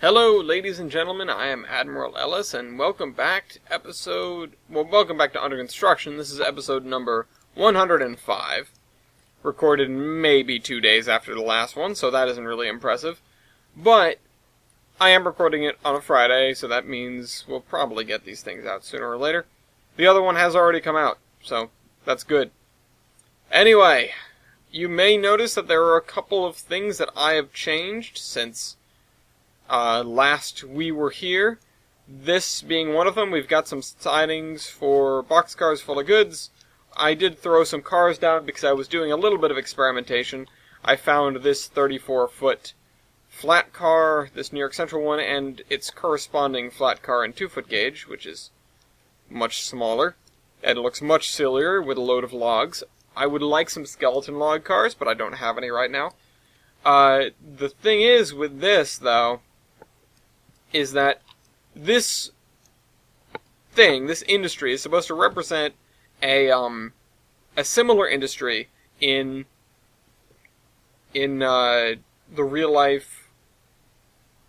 Hello, ladies and gentlemen, I am Admiral Ellis, and welcome back to welcome back to Under Construction. This is episode number 105, recorded maybe 2 days after the last one, so that isn't really impressive. But I am recording it on a Friday, so that means we'll probably get these things out sooner or later. The other one has already come out, so that's good. Anyway, you may notice that there are a couple of things that I have changed since last we were here. This being one of them. We've got some sidings for boxcars full of goods. I did throw some cars down because I was doing a little bit of experimentation. I found this 34-foot flat car, this New York Central one, and its corresponding flat car in 2-foot gauge, which is much smaller. And it looks much sillier with a load of logs. I would like some skeleton log cars, but I don't have any right now. The thing is with this, though, is that this industry is supposed to represent a similar industry in the real life.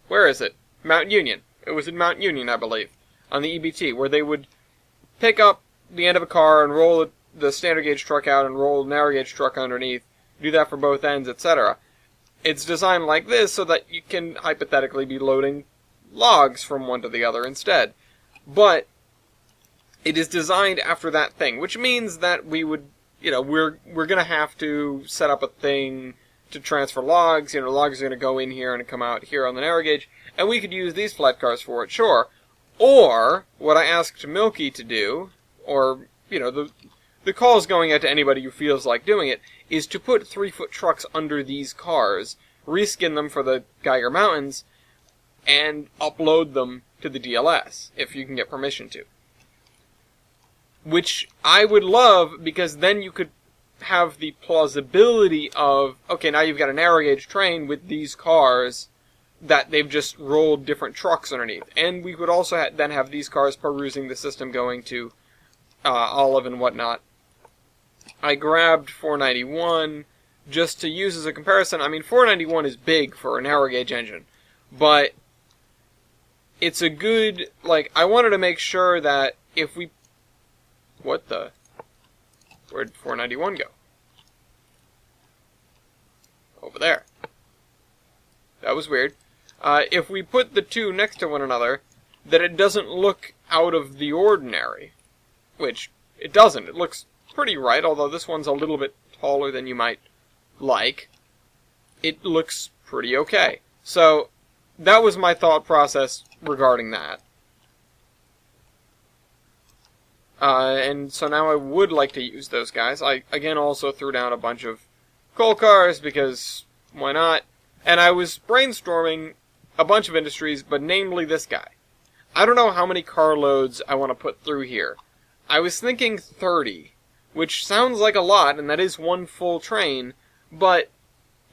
Where is it? Mount Union. It was in Mount Union, I believe, on the EBT, where they would pick up the end of a car and roll the standard gauge truck out and roll the narrow gauge truck underneath, do that for both ends, etc. It's designed like this so that you can hypothetically be loading logs from one to the other instead. But it is designed after that thing, which means that we would, we're going to have to set up a thing to transfer logs. Logs are going to go in here and come out here on the narrow gauge, and we could use these flat cars for it, sure. Or, what I asked Milky to do, or, the call is going out to anybody who feels like doing it, is to put 3-foot trucks under these cars, reskin them for the Geiger Mountains, and upload them to the DLS, if you can get permission to. Which I would love, because then you could have the plausibility of, okay, now you've got a narrow gauge train with these cars that they've just rolled different trucks underneath. And we could also then have these cars perusing the system going to Olive and whatnot. I grabbed 491 just to use as a comparison. I mean, 491 is big for a narrow gauge engine, but it's a good, I wanted to make sure that if we... Where'd 491 go? Over there. That was weird. If we put the two next to one another, that it doesn't look out of the ordinary. Which, it doesn't. It looks pretty right, although this one's a little bit taller than you might like. It looks pretty okay. So, that was my thought process regarding that. And so now I would like to use those guys. I, again, also threw down a bunch of coal cars, because why not? And I was brainstorming a bunch of industries, but namely this guy. I don't know how many carloads I want to put through here. I was thinking 30, which sounds like a lot, and that is one full train, but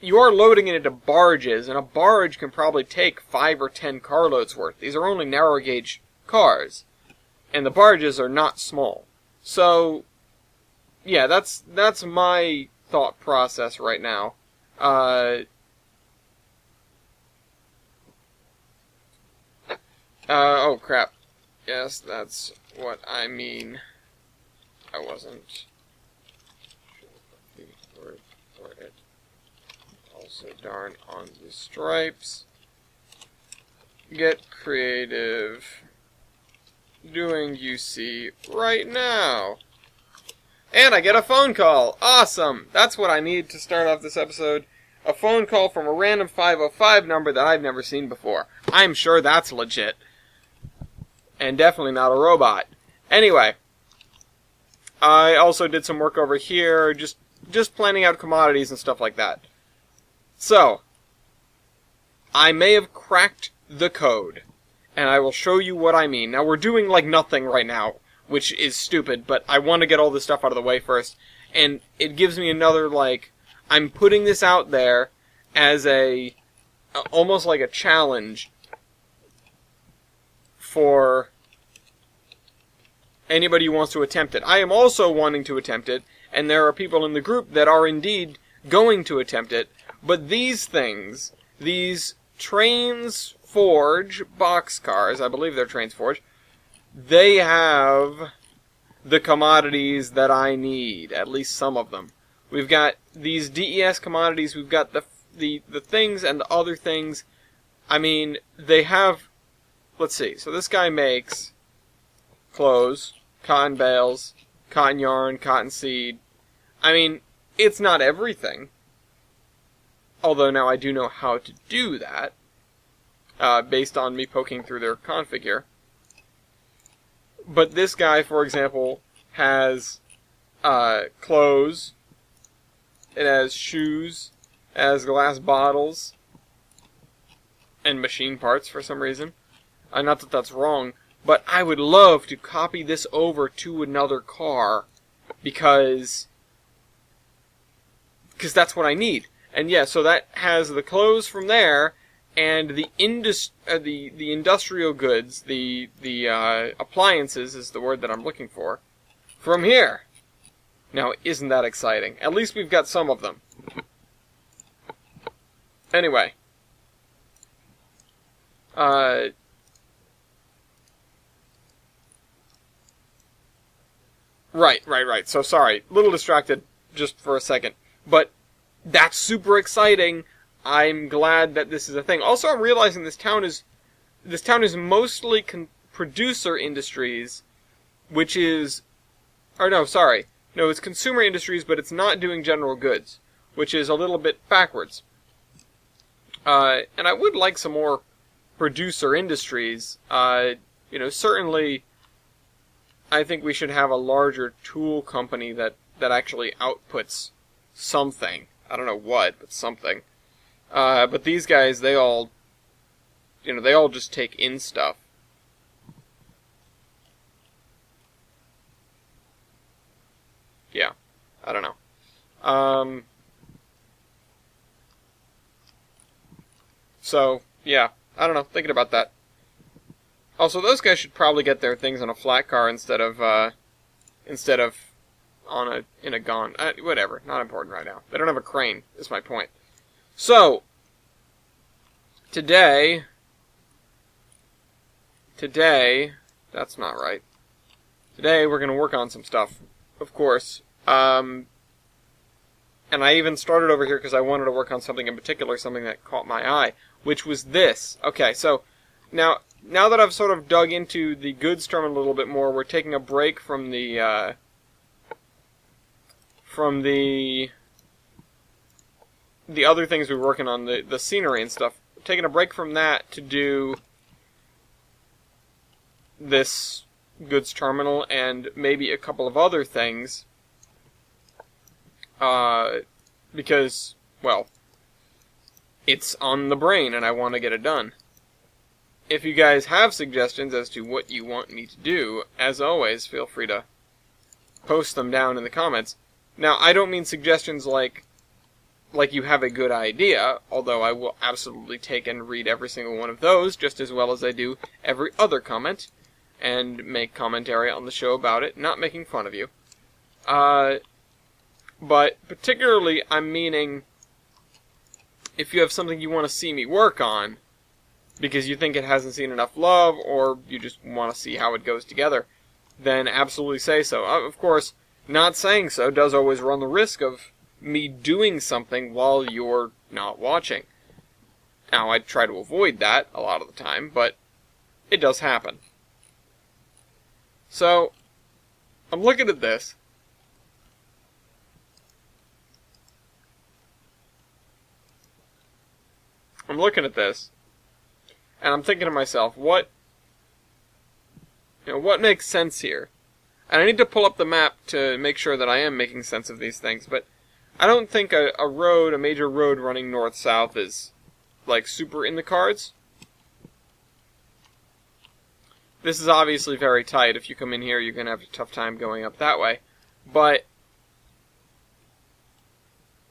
you are loading it into barges, and a barge can probably take 5 or 10 carloads worth. These are only narrow gauge cars, and the barges are not small. So, yeah, that's my thought process right now. Oh crap. Yes, that's what I mean. I wasn't. Word for it. Also darn on the stripes. Get creative. Doing UC right now. And I get a phone call. Awesome. That's what I need to start off this episode. A phone call from a random 505 number that I've never seen before. I'm sure that's legit. And definitely not a robot. Anyway. I also did some work over here, just planning out commodities and stuff like that. So, I may have cracked the code, and I will show you what I mean. Now, we're doing nothing right now, which is stupid, but I want to get all this stuff out of the way first, and it gives me another, I'm putting this out there as almost like a challenge for anybody who wants to attempt it. I am also wanting to attempt it, and there are people in the group that are indeed going to attempt it, but these things, these trains Forge boxcars, I believe they're Trains Forge, they have the commodities that I need, at least some of them. We've got these DES commodities, we've got the things and the other things. I mean, they have, let's see, so this guy makes clothes, cotton bales, cotton yarn, cotton seed. I mean, it's not everything. Although now I do know how to do that, based on me poking through their config here. But this guy, for example, has clothes, it has shoes, it has glass bottles, and machine parts for some reason. Not that that's wrong, but I would love to copy this over to another car, because that's what I need. And yeah, so that has the clothes from there, and the industrial goods, the appliances is the word that I'm looking for, from here. Now, isn't that exciting? At least we've got some of them. Anyway. Right. So sorry, a little distracted just for a second. But that's super exciting. I'm glad that this is a thing. Also, I'm realizing this town is mostly producer industries, which is, or no, sorry, no, it's consumer industries, but it's not doing general goods, which is a little bit backwards. And I would like some more producer industries. Certainly, I think we should have a larger tool company that actually outputs something. I don't know what, but something. But these guys, they all just take in stuff. Yeah, I don't know. So, yeah, I don't know, thinking about that. Also, those guys should probably get their things on a flat car instead of in a gon. Whatever, not important right now. They don't have a crane, is my point. So, today, that's not right. Today, we're going to work on some stuff, of course. And I even started over here because I wanted to work on something in particular, something that caught my eye, which was this. Okay, so, now that I've sort of dug into the goods terminal a little bit more, we're taking a break from the other things we were working on, the scenery and stuff. We're taking a break from that to do this goods terminal and maybe a couple of other things. Because, well, it's on the brain and I want to get it done. If you guys have suggestions as to what you want me to do, as always, feel free to post them down in the comments. Now, I don't mean suggestions like you have a good idea, although I will absolutely take and read every single one of those, just as well as I do every other comment, and make commentary on the show about it, not making fun of you. But particularly, I'm meaning, if you have something you want to see me work on, because you think it hasn't seen enough love, or you just want to see how it goes together, then absolutely say so. Of course, not saying so does always run the risk of me doing something while you're not watching. Now, I try to avoid that a lot of the time, but it does happen. So, I'm looking at this. And I'm thinking to myself, what makes sense here? And I need to pull up the map to make sure that I am making sense of these things, but I don't think a major road running north-south is, like, super in the cards. This is obviously very tight. If you come in here, you're going to have a tough time going up that way. But,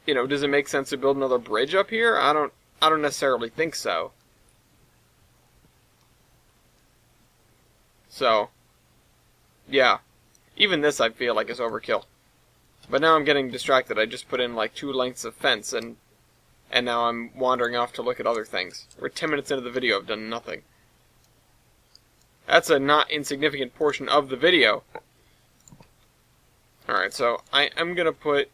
does it make sense to build another bridge up here? I don't necessarily think so. So, yeah. Even this I feel like is overkill. But now I'm getting distracted. I just put in like 2 lengths of fence, and and now I'm wandering off to look at other things. We're 10 minutes into the video, I've done nothing. That's a not insignificant portion of the video. Alright, so I'm going to put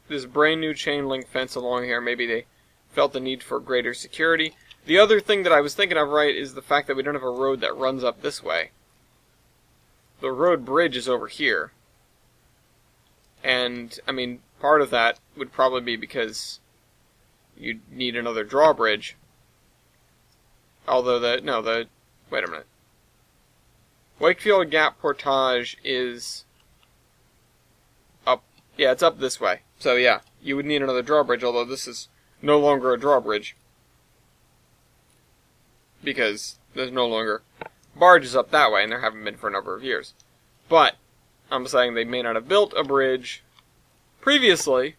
this brand new chain link fence along here. Maybe they felt the need for greater security. The other thing that I was thinking of, right, is the fact that we don't have a road that runs up this way. The road bridge is over here. And, I mean, part of that would probably be because you'd need another drawbridge. Although wait a minute. Wakefield Gap Portage is up, yeah, it's up this way. So yeah, you would need another drawbridge, although this is no longer a drawbridge. Because there's no longer barges up that way, and there haven't been for a number of years. But, I'm saying they may not have built a bridge previously,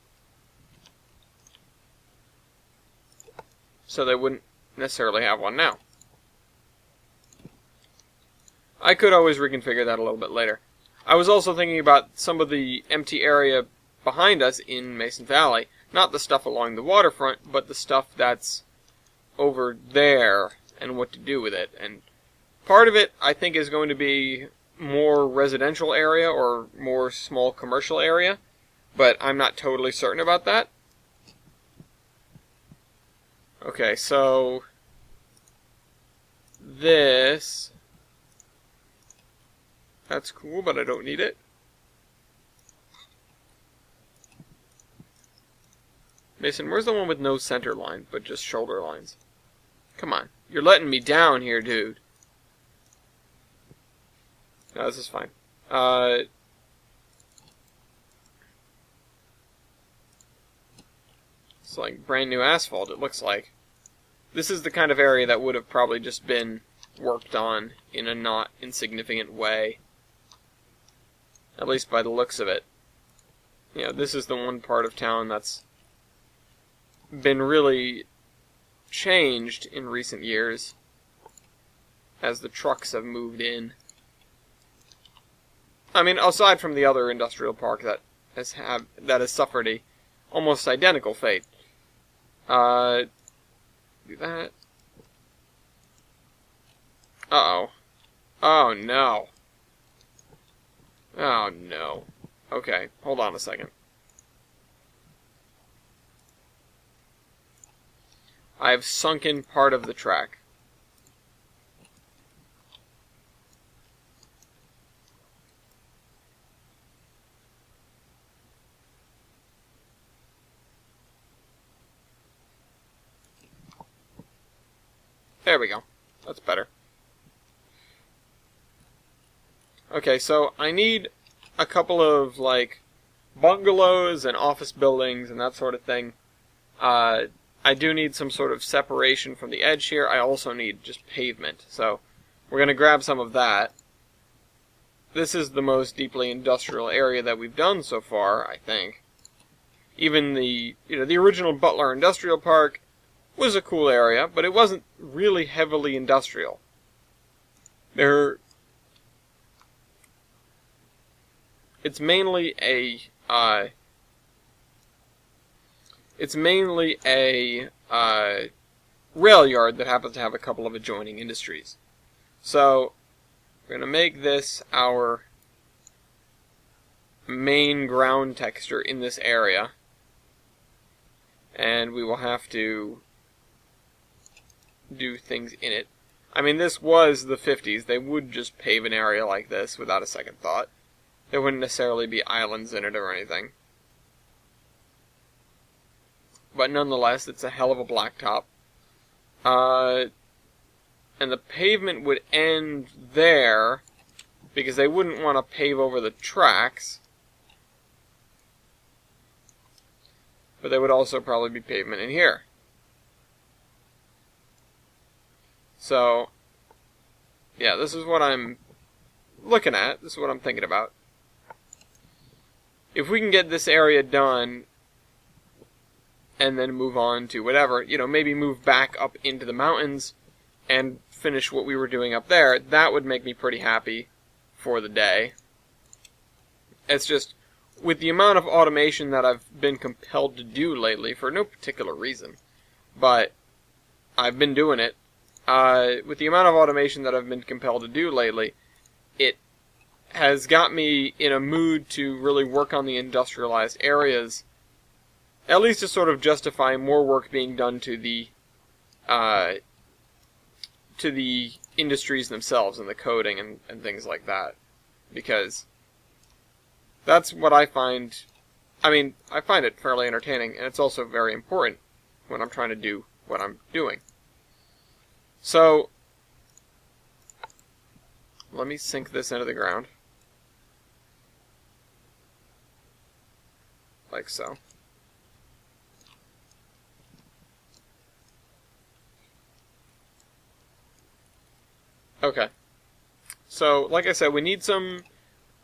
so they wouldn't necessarily have one now. I could always reconfigure that a little bit later. I was also thinking about some of the empty area behind us in Mason Valley. Not the stuff along the waterfront, but the stuff that's over there and what to do with it. And part of it, I think, is going to be more residential area or more small commercial area, but I'm not totally certain about that. Okay, so this, that's cool, but I don't need it. Mason, where's the one with no center line, but just shoulder lines? Come on, you're letting me down here, dude. No, this is fine. It's like brand new asphalt, it looks like. This is the kind of area that would have probably just been worked on in a not insignificant way. At least by the looks of it. You know, this is the one part of town that's been really changed in recent years as the trucks have moved in. I mean, aside from the other industrial park that has suffered a almost identical fate. Do that. Uh-oh. Oh, no. Oh, no. Okay, hold on a second. I've sunken part of the track. There we go. That's better. Okay, so I need a couple of, like, bungalows and office buildings and that sort of thing. I do need some sort of separation from the edge here. I also need just pavement. So we're going to grab some of that. This is the most deeply industrial area that we've done so far, I think. Even the original Butler Industrial Park was a cool area, but it wasn't really heavily industrial. It's mainly a rail yard that happens to have a couple of adjoining industries. So we're going to make this our main ground texture in this area, and we will have to do things in it. I mean, this was the 50s. They would just pave an area like this without a second thought. There wouldn't necessarily be islands in it or anything. But nonetheless, it's a hell of a blacktop. And the pavement would end there, because they wouldn't want to pave over the tracks. But there would also probably be pavement in here. So, yeah, this is what I'm looking at. This is what I'm thinking about. If we can get this area done, and then move on to whatever, maybe move back up into the mountains and finish what we were doing up there, that would make me pretty happy for the day. It's just, with the amount of automation that I've been compelled to do lately, for no particular reason, but I've been doing it. With the amount of automation that I've been compelled to do lately, it has got me in a mood to really work on the industrialized areas, at least to sort of justify more work being done to the industries themselves and the coding and things like that. Because that's what I find. I mean, I find it fairly entertaining, and it's also very important when I'm trying to do what I'm doing. So, let me sink this into the ground. Like so. Okay. So, like I said, we need some,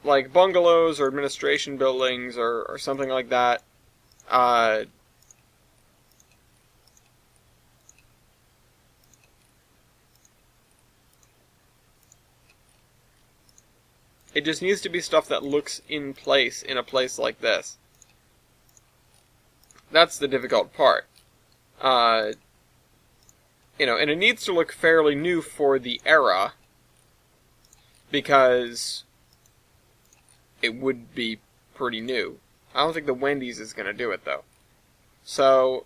like, bungalows or administration buildings or something like that. It just needs to be stuff that looks in place in a place like this. That's the difficult part. And it needs to look fairly new for the era, because it would be pretty new. I don't think the Wendy's is going to do it, though. So,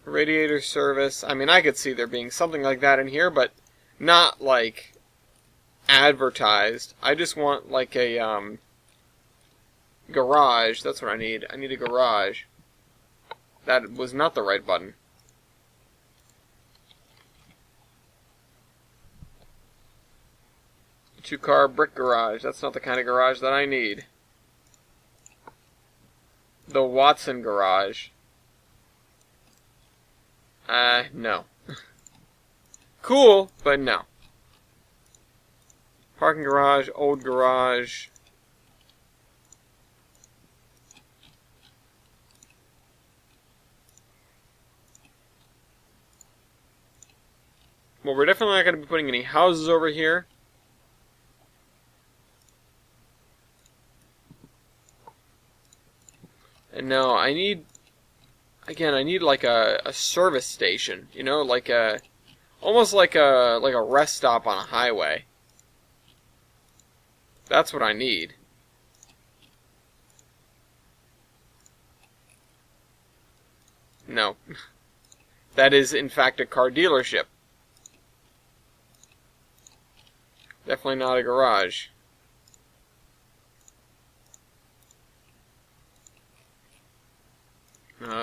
radiator service. I mean, I could see there being something like that in here, but not, like, advertised. I just want, like, a, garage. That's what I need. I need a garage. That was not the right button. Two-car brick garage. That's not the kind of garage that I need. The Watson garage. No. Cool, but no. Parking garage, old garage. Well, we're definitely not going to be putting any houses over here. And no, I need like a service station, like almost like a rest stop on a highway. That's what I need. No. That is, in fact, a car dealership. Definitely not a garage.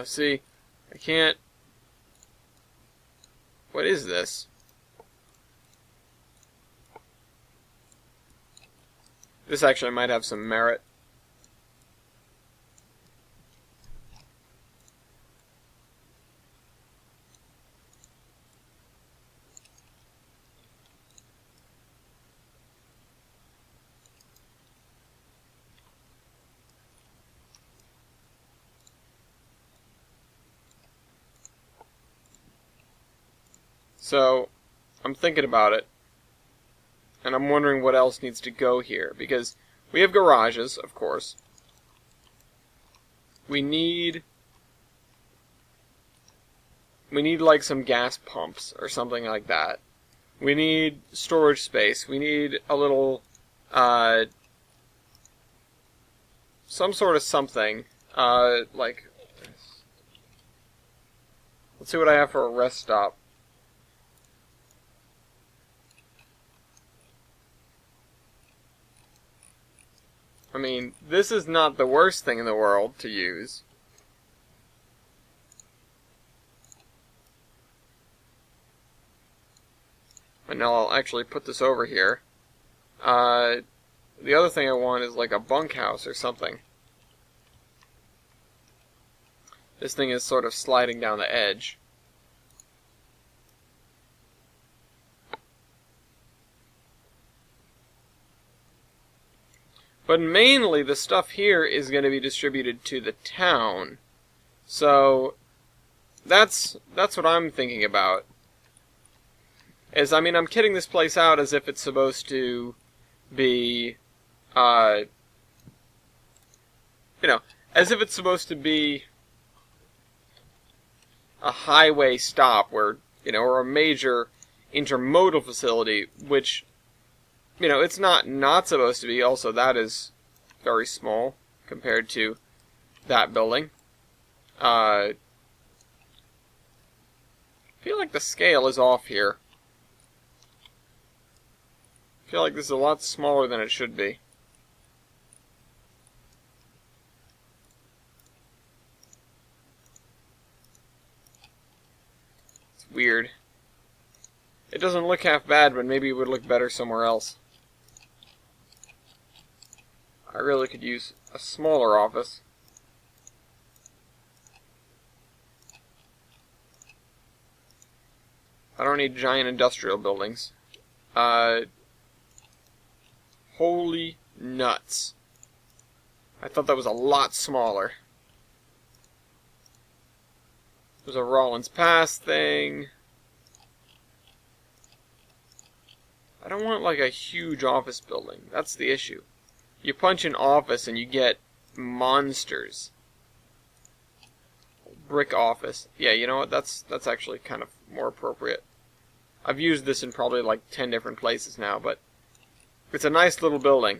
See, I can't... What is this? This actually might have some merit. So, I'm thinking about it, and I'm wondering what else needs to go here, because we have garages, of course. We need like some gas pumps or something like that. We need storage space. We need a little, some sort of something, like, let's see what I have for a rest stop. I mean, this is not the worst thing in the world to use. And now I'll actually put this over here. The other thing I want is like a bunkhouse or something. This thing is sort of sliding down the edge. But mainly the stuff here is going to be distributed to the town. So that's what I'm thinking about. I mean, I'm kitting this place out as if it's supposed to be, as if it's supposed to be a highway stop where, or a major intermodal facility, which, it's not supposed to be. Also, that is very small compared to that building. I feel like the scale is off here. I feel like this is a lot smaller than it should be. It's weird. It doesn't look half bad, but maybe it would look better somewhere else. I really could use a smaller office. I don't need giant industrial buildings. Holy nuts. I thought that was a lot smaller. There's a Rollins Pass thing. I don't want like a huge office building. That's the issue. You punch in office and you get monsters. Brick office. Yeah, you know what? That's actually kind of more appropriate. I've used this in probably like 10 different places now, but it's a nice little building.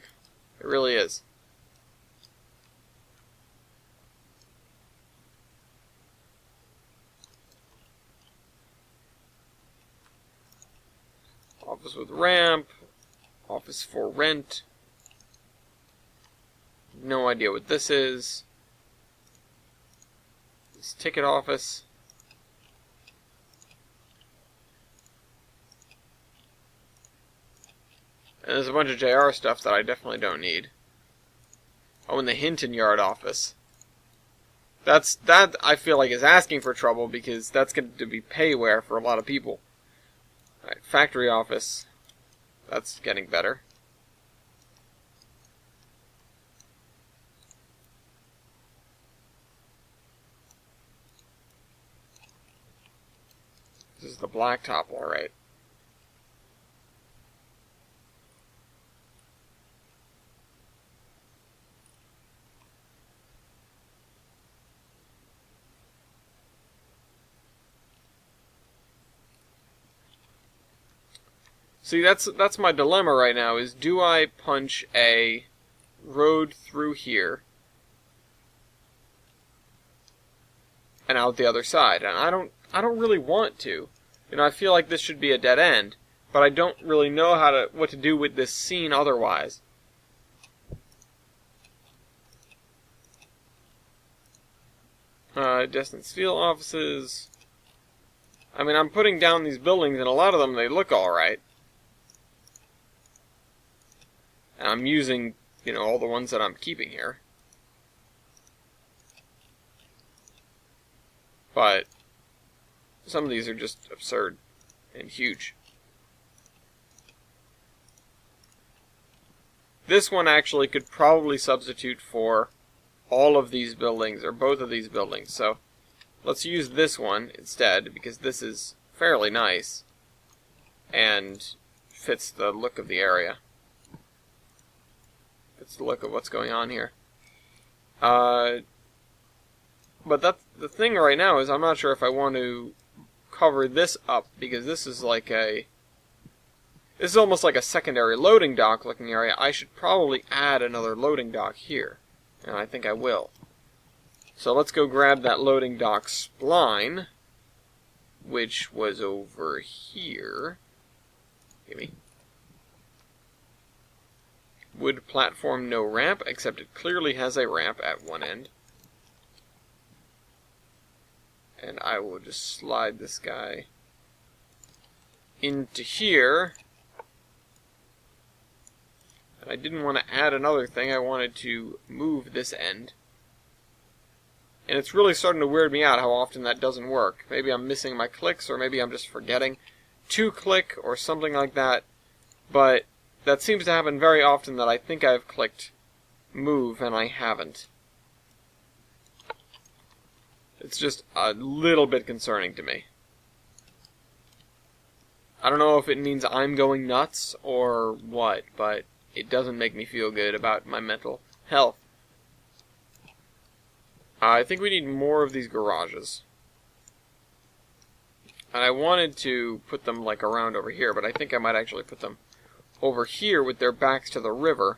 It really is. Office with ramp. Office for rent. No idea what this is. This ticket office. And there's a bunch of JR stuff that I definitely don't need. Oh, and the Hinton Yard office. That I feel like is asking for trouble because that's going to be payware for a lot of people. Alright, factory office. That's getting better. This is the blacktop, alright. See, that's my dilemma right now, is do I punch a road through here and out the other side? And I don't really want to. I feel like this should be a dead end, but I don't really know what to do with this scene otherwise. Destin Steel offices. I mean, I'm putting down these buildings, and a lot of them, they look alright. And I'm using, all the ones that I'm keeping here. But some of these are just absurd and huge. This one actually could probably substitute for all of these buildings, or both of these buildings. So let's use this one instead, because this is fairly nice and fits the look of the area. Fits the look of what's going on here. But that's the thing right now, is I'm not sure if I want to cover this up, because this is almost like a secondary loading dock looking area. I should probably add another loading dock here, and I think I will. So let's go grab that loading dock spline, which was over here. Gimme. Wood platform, no ramp, except it clearly has a ramp at one end. And I will just slide this guy into here. And I didn't want to add another thing, I wanted to move this end. And it's really starting to weird me out how often that doesn't work. Maybe I'm missing my clicks, or maybe I'm just forgetting to click, or something like that. But that seems to happen very often, that I think I've clicked move and I haven't. It's just a little bit concerning to me. I don't know if it means I'm going nuts or what, but it doesn't make me feel good about my mental health. I think we need more of these garages. And I wanted to put them like around over here, but I think I might actually put them over here with their backs to the river.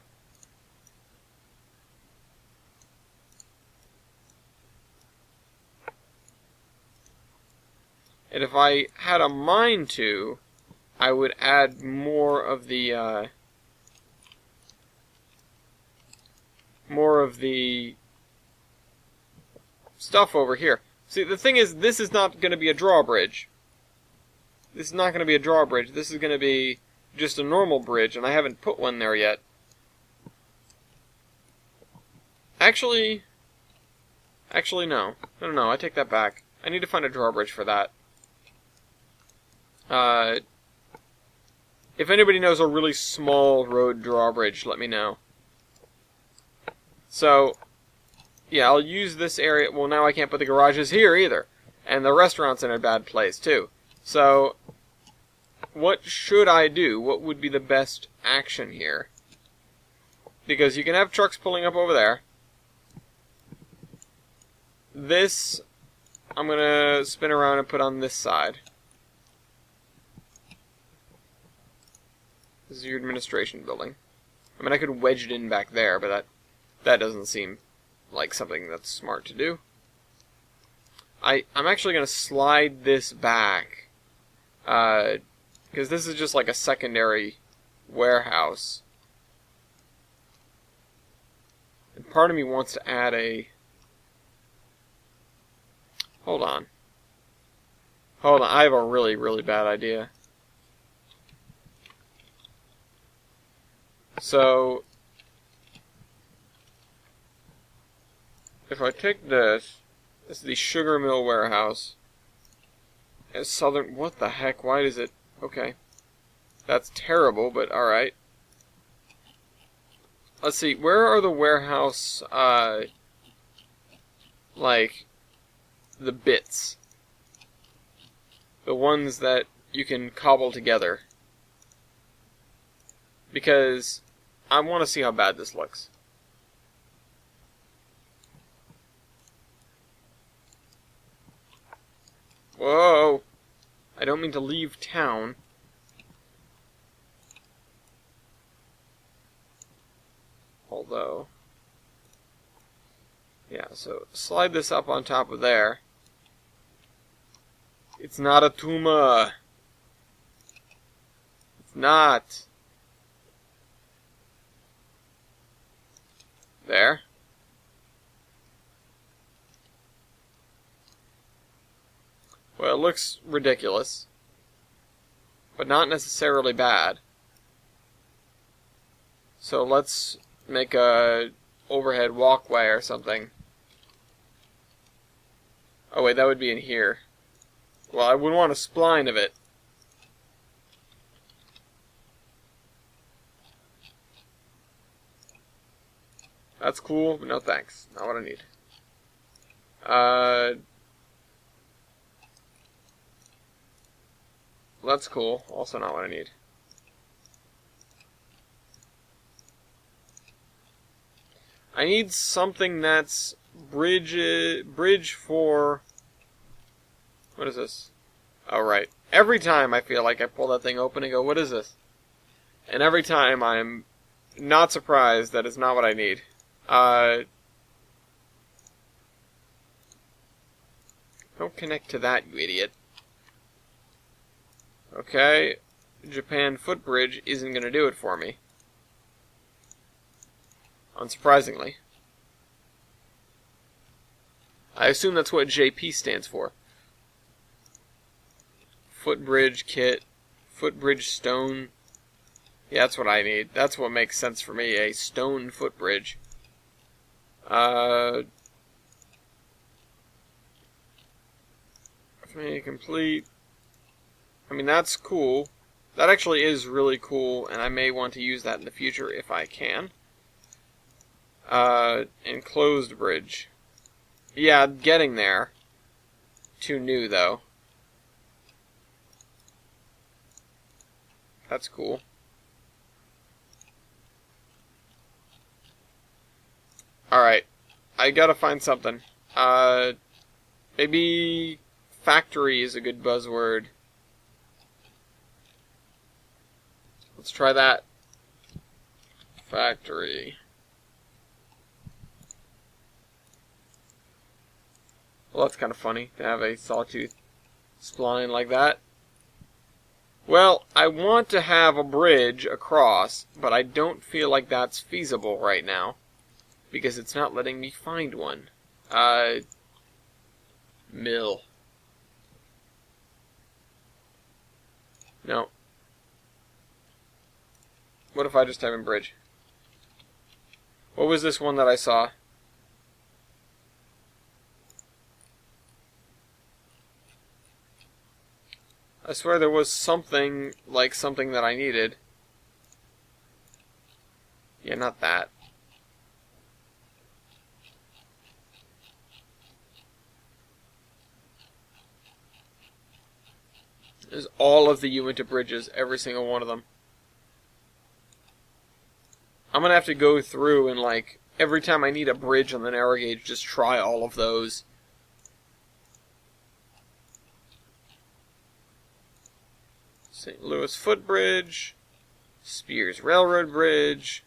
And if I had a mind to, I would add more of the stuff over here. See, the thing is, this is not going to be a drawbridge. This is not going to be a drawbridge. This is going to be just a normal bridge, and I haven't put one there yet. Actually, no. No, I take that back. I need to find a drawbridge for that. If anybody knows a really small road drawbridge, let me know. So, yeah, I'll use this area. Well, now I can't put the garages here either. And the restaurant's in a bad place, too. So, what should I do? What would be the best action here? Because you can have trucks pulling up over there. This, I'm going to spin around and put on this side. This is your administration building. I mean, I could wedge it in back there, but that doesn't seem like something that's smart to do. I'm actually going to slide this back, because this is just like a secondary warehouse. And part of me wants to add a... Hold on, I have a really, really bad idea. So, if I take this is the sugar mill warehouse. It's southern... What the heck? Why does it... Okay. That's terrible, but alright. Let's see. Where are the warehouse, like, the bits? The ones that you can cobble together. Because I want to see how bad this looks. Whoa! I don't mean to leave town. Although... Yeah, so slide this up on top of there. It's not a tumor. It's not. There. Well, it looks ridiculous, but not necessarily bad. So let's make a overhead walkway or something. Oh wait, that would be in here. Well, I would want a spline of it. That's cool, but no thanks. Not what I need. That's cool. Also not what I need. I need something that's bridge for... What is this? Oh, right. Every time I feel like I pull that thing open and go, what is this? And every time I'm not surprised that it's not what I need. Don't connect to that, you idiot. Okay, Japan footbridge isn't going to do it for me. Unsurprisingly. I assume that's what JP stands for. Footbridge kit, footbridge stone. Yeah, that's what I need. That's what makes sense for me, a stone footbridge. Complete. I mean, that's cool. That actually is really cool, and I may want to use that in the future if I can. Enclosed bridge. Yeah, getting there. Too new, though. That's cool. Alright. I gotta find something. Maybe factory is a good buzzword. Let's try that. Factory. Well, that's kind of funny to have a sawtooth spline like that. Well, I want to have a bridge across, but I don't feel like that's feasible right now, because it's not letting me find one. Mill. No. What if I just type in bridge? What was this one that I saw? I swear there was something like something that I needed. Yeah, not that. There's all of the Uinta bridges, every single one of them. I'm gonna have to go through and, like, every time I need a bridge on the narrow gauge, just try all of those. St. Louis Footbridge, Spears Railroad Bridge.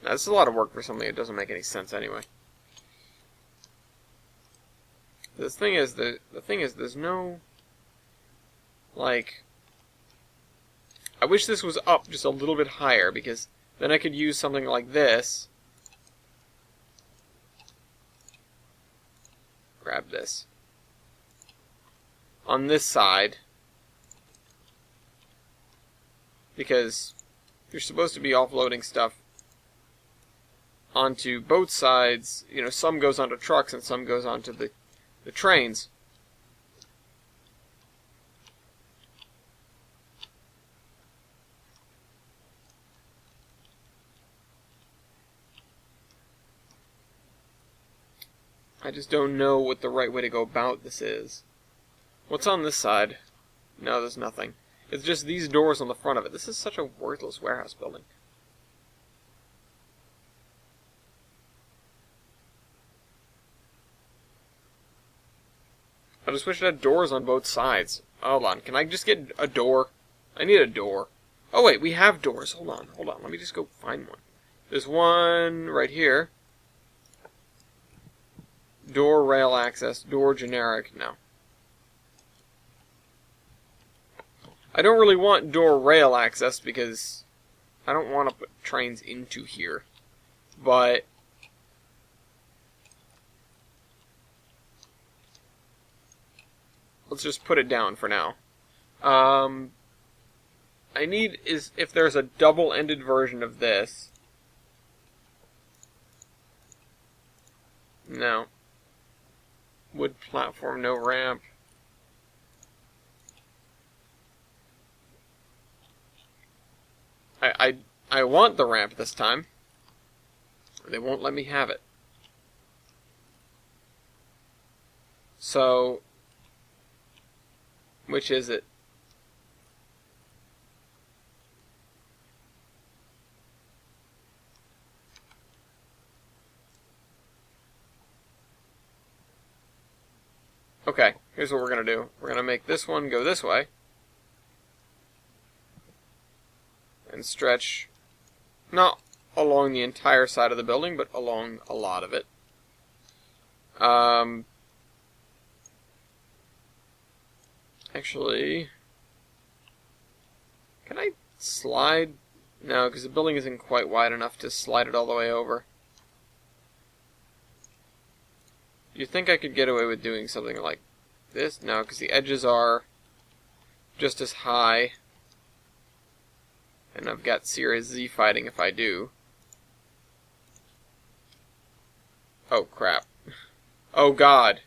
Now, this is a lot of work for something that doesn't make any sense anyway. The thing is, there's no, like, I wish this was up just a little bit higher, because then I could use something like this. Grab this. On this side. Because you're supposed to be offloading stuff onto both sides. You know, some goes onto trucks and some goes onto the trains. I just don't know what the right way to go about this is. What's on this side? No, there's nothing. It's just these doors on the front of it. This is such a worthless warehouse building. I just wish it had doors on both sides. Hold on, can I just get a door? I need a door. Oh wait, we have doors. Hold on. Let me just go find one. There's one right here. Door rail access, door generic. No. I don't really want door rail access because I don't want to put trains into here. But let's just put it down for now. I need is if there's a double-ended version of this. No. Wood platform, no ramp. I want the ramp this time. They won't let me have it. So, which is it? Okay, here's what we're going to do. We're going to make this one go this way. And stretch, not along the entire side of the building, but along a lot of it. Actually, can I slide? No, because the building isn't quite wide enough to slide it all the way over. You'd think I could get away with doing something like this? No, because the edges are just as high. And I've got serious Z fighting if I do. Oh, crap. Oh, God.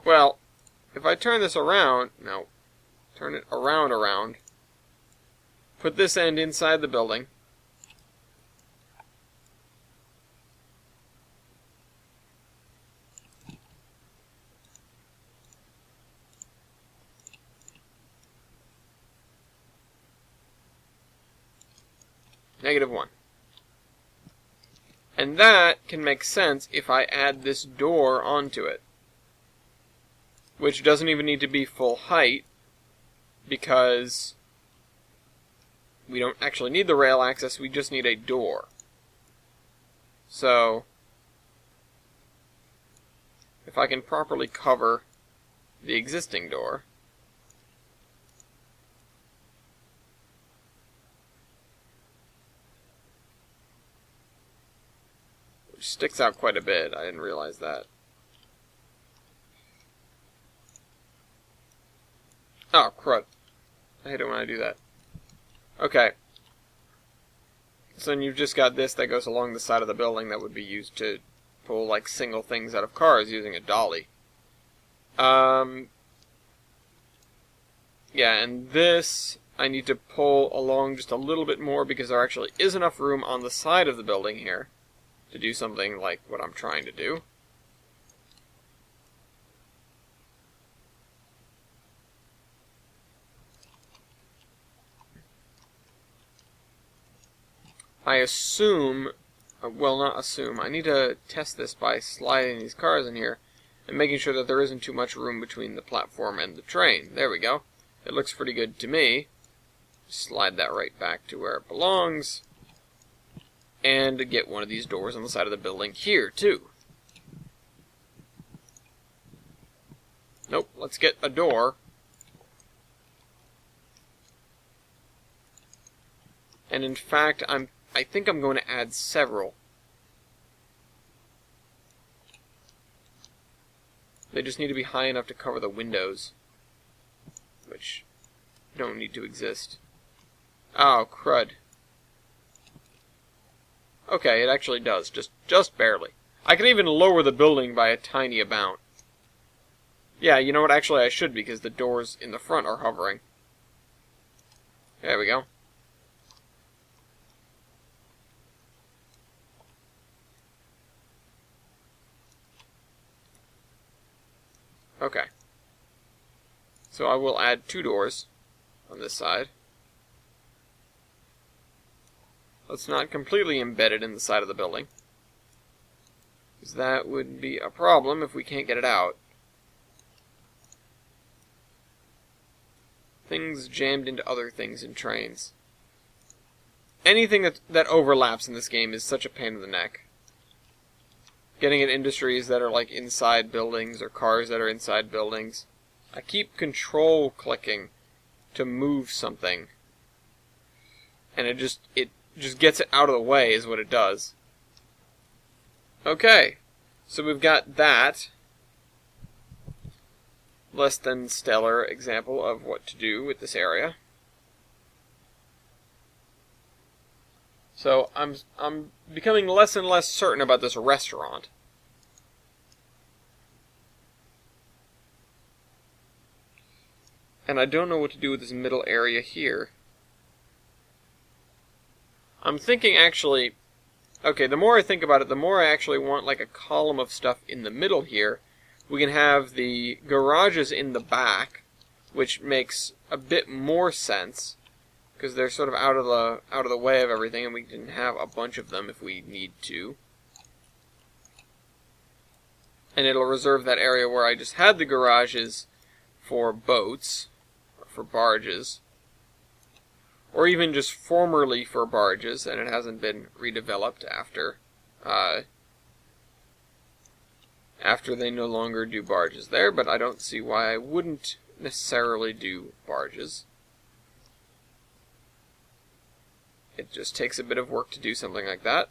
Well, if I turn this around... No. Turn it around. Put this end inside the building. -1. And that can make sense if I add this door onto it, which doesn't even need to be full height, because we don't actually need the rail access, we just need a door. So, if I can properly cover the existing door, which sticks out quite a bit, I didn't realize that. Oh, crud. I hate it when I do that. Okay. So then you've just got this that goes along the side of the building that would be used to pull, like, single things out of cars using a dolly. Yeah, and this I need to pull along just a little bit more because there actually is enough room on the side of the building here to do something like what I'm trying to do. I assume, well, not assume, I need to test this by sliding these cars in here and making sure that there isn't too much room between the platform and the train. There we go. It looks pretty good to me. Slide that right back to where it belongs. And get one of these doors on the side of the building here, too. Nope, let's get a door. And in fact, I think I'm going to add several. They just need to be high enough to cover the windows, which don't need to exist. Oh, crud. Okay, it actually does, just barely. I can even lower the building by a tiny amount. Yeah, you know what, actually I should, because the doors in the front are hovering. There we go. Okay. So I will add 2 doors on this side. It's not completely embedded in the side of the building, because that would be a problem if we can't get it out. Things jammed into other things in trains. Anything that overlaps in this game is such a pain in the neck. Getting at industries that are like inside buildings or cars that are inside buildings. I keep control clicking to move something, and it just gets it out of the way is what it does. Okay, so we've got that less than stellar example of what to do with this area. So I'm becoming less and less certain about this restaurant. And I don't know what to do with this middle area here. I'm thinking actually, okay, the more I think about it, the more I actually want like a column of stuff in the middle here. We can have the garages in the back, which makes a bit more sense, because they're sort of out of the way of everything, and we can have a bunch of them if we need to. And it'll reserve that area where I just had the garages for boats, or for barges, or even just formerly for barges, and it hasn't been redeveloped after they no longer do barges there, but I don't see why I wouldn't necessarily do barges. It just takes a bit of work to do something like that.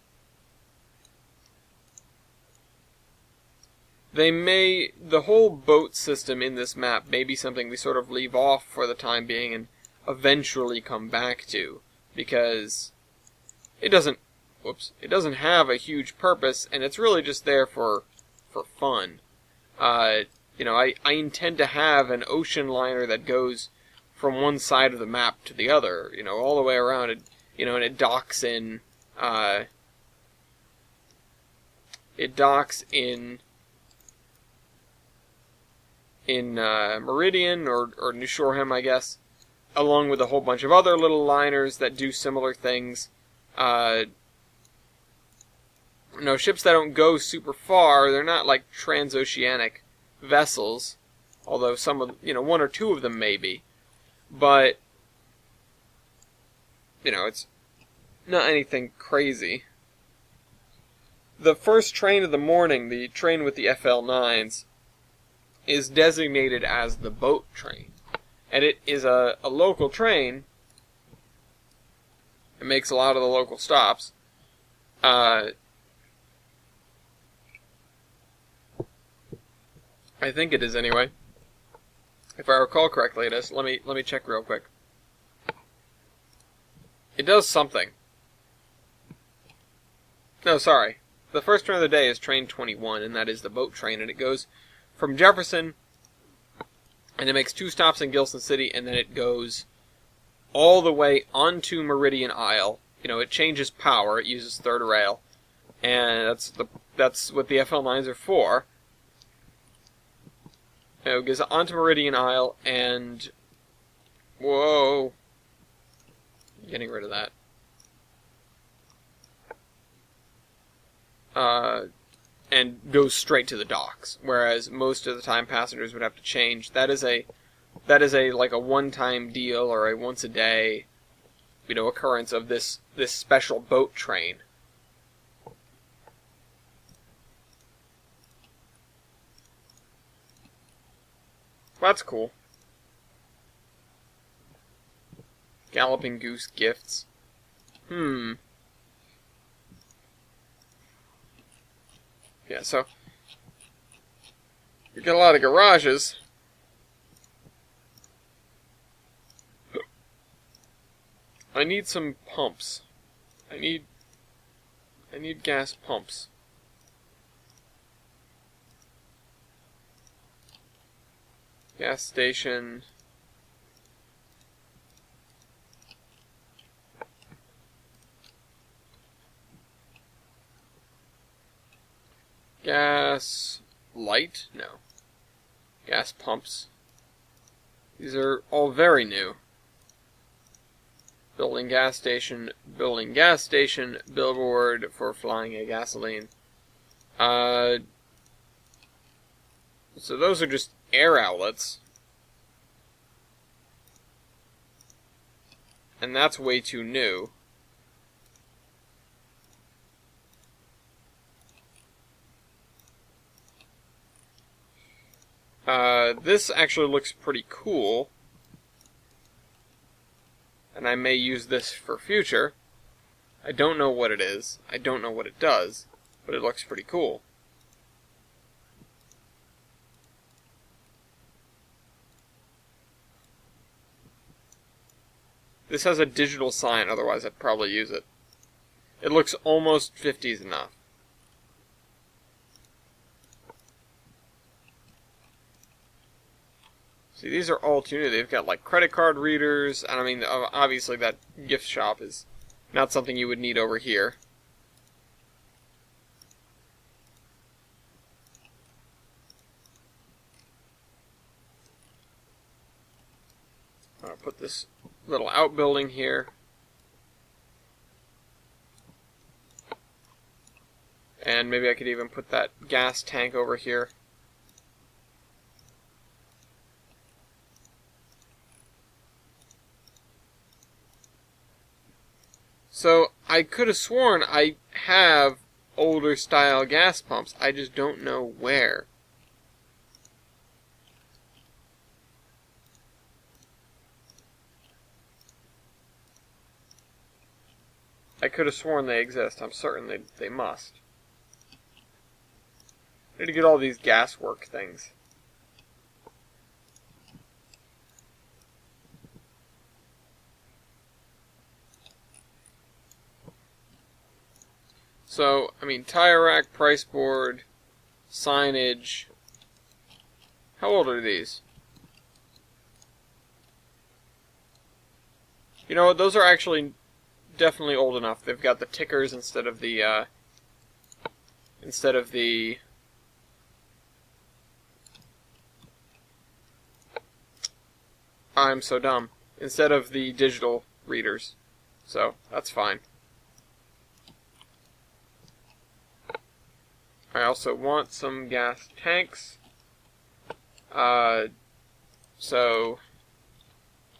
The whole boat system in this map may be something we sort of leave off for the time being and eventually come back to, because it doesn't have a huge purpose, and it's really just there for fun. You know, I intend to have an ocean liner that goes from one side of the map to the other, you know, all the way around it, you know, and it docks in Meridian or New Shoreham, I guess, along with a whole bunch of other little liners that do similar things. No, ships that don't go super far, they're not like transoceanic vessels, although some of, one or two of them may be. But, it's not anything crazy. The first train of the morning, the train with the FL9s, is designated as the boat train. And it is a local train. It makes a lot of the local stops. I think it is anyway. If I recall correctly, it is. Let me check real quick. It does something. No, sorry. The first train of the day is train 21, and that is the boat train, and it goes from Jefferson, and it makes 2 stops in Gilson City, and then it goes all the way onto Meridian Isle. It changes power, it uses third rail, and that's what the FL9s are for. It goes onto Meridian Isle, and whoa, getting rid of that. And goes straight to the docks, whereas most of the time passengers would have to change. That is a like a one-time deal or a once a day, occurrence of this special boat train. That's cool. Galloping Goose gifts. Yeah, so you get a lot of garages. I need some pumps. I need gas pumps. Gas station. Gas light? No. Gas pumps. These are all very new. Building gas station, billboard for flying a gasoline. So those are just air outlets. And that's way too new. This actually looks pretty cool. And I may use this for future. I don't know what it is. I don't know what it does. But it looks pretty cool. This has a digital sign, otherwise I'd probably use it. It looks almost 50s enough. See, these are all tuned. They've got like credit card readers, and I mean, obviously that gift shop is not something you would need over here. I'll put this little outbuilding here. And maybe I could even put that gas tank over here. So, I could have sworn I have older style gas pumps. I just don't know where. I could have sworn they exist. I'm certain they must. I need to get all these gas work things. So, I mean, tire rack, price board, signage. How old are these? You know what, those are actually definitely old enough. They've got the tickers instead of the, I'm so dumb. Instead of the digital readers. So, that's fine. I also want some gas tanks. So,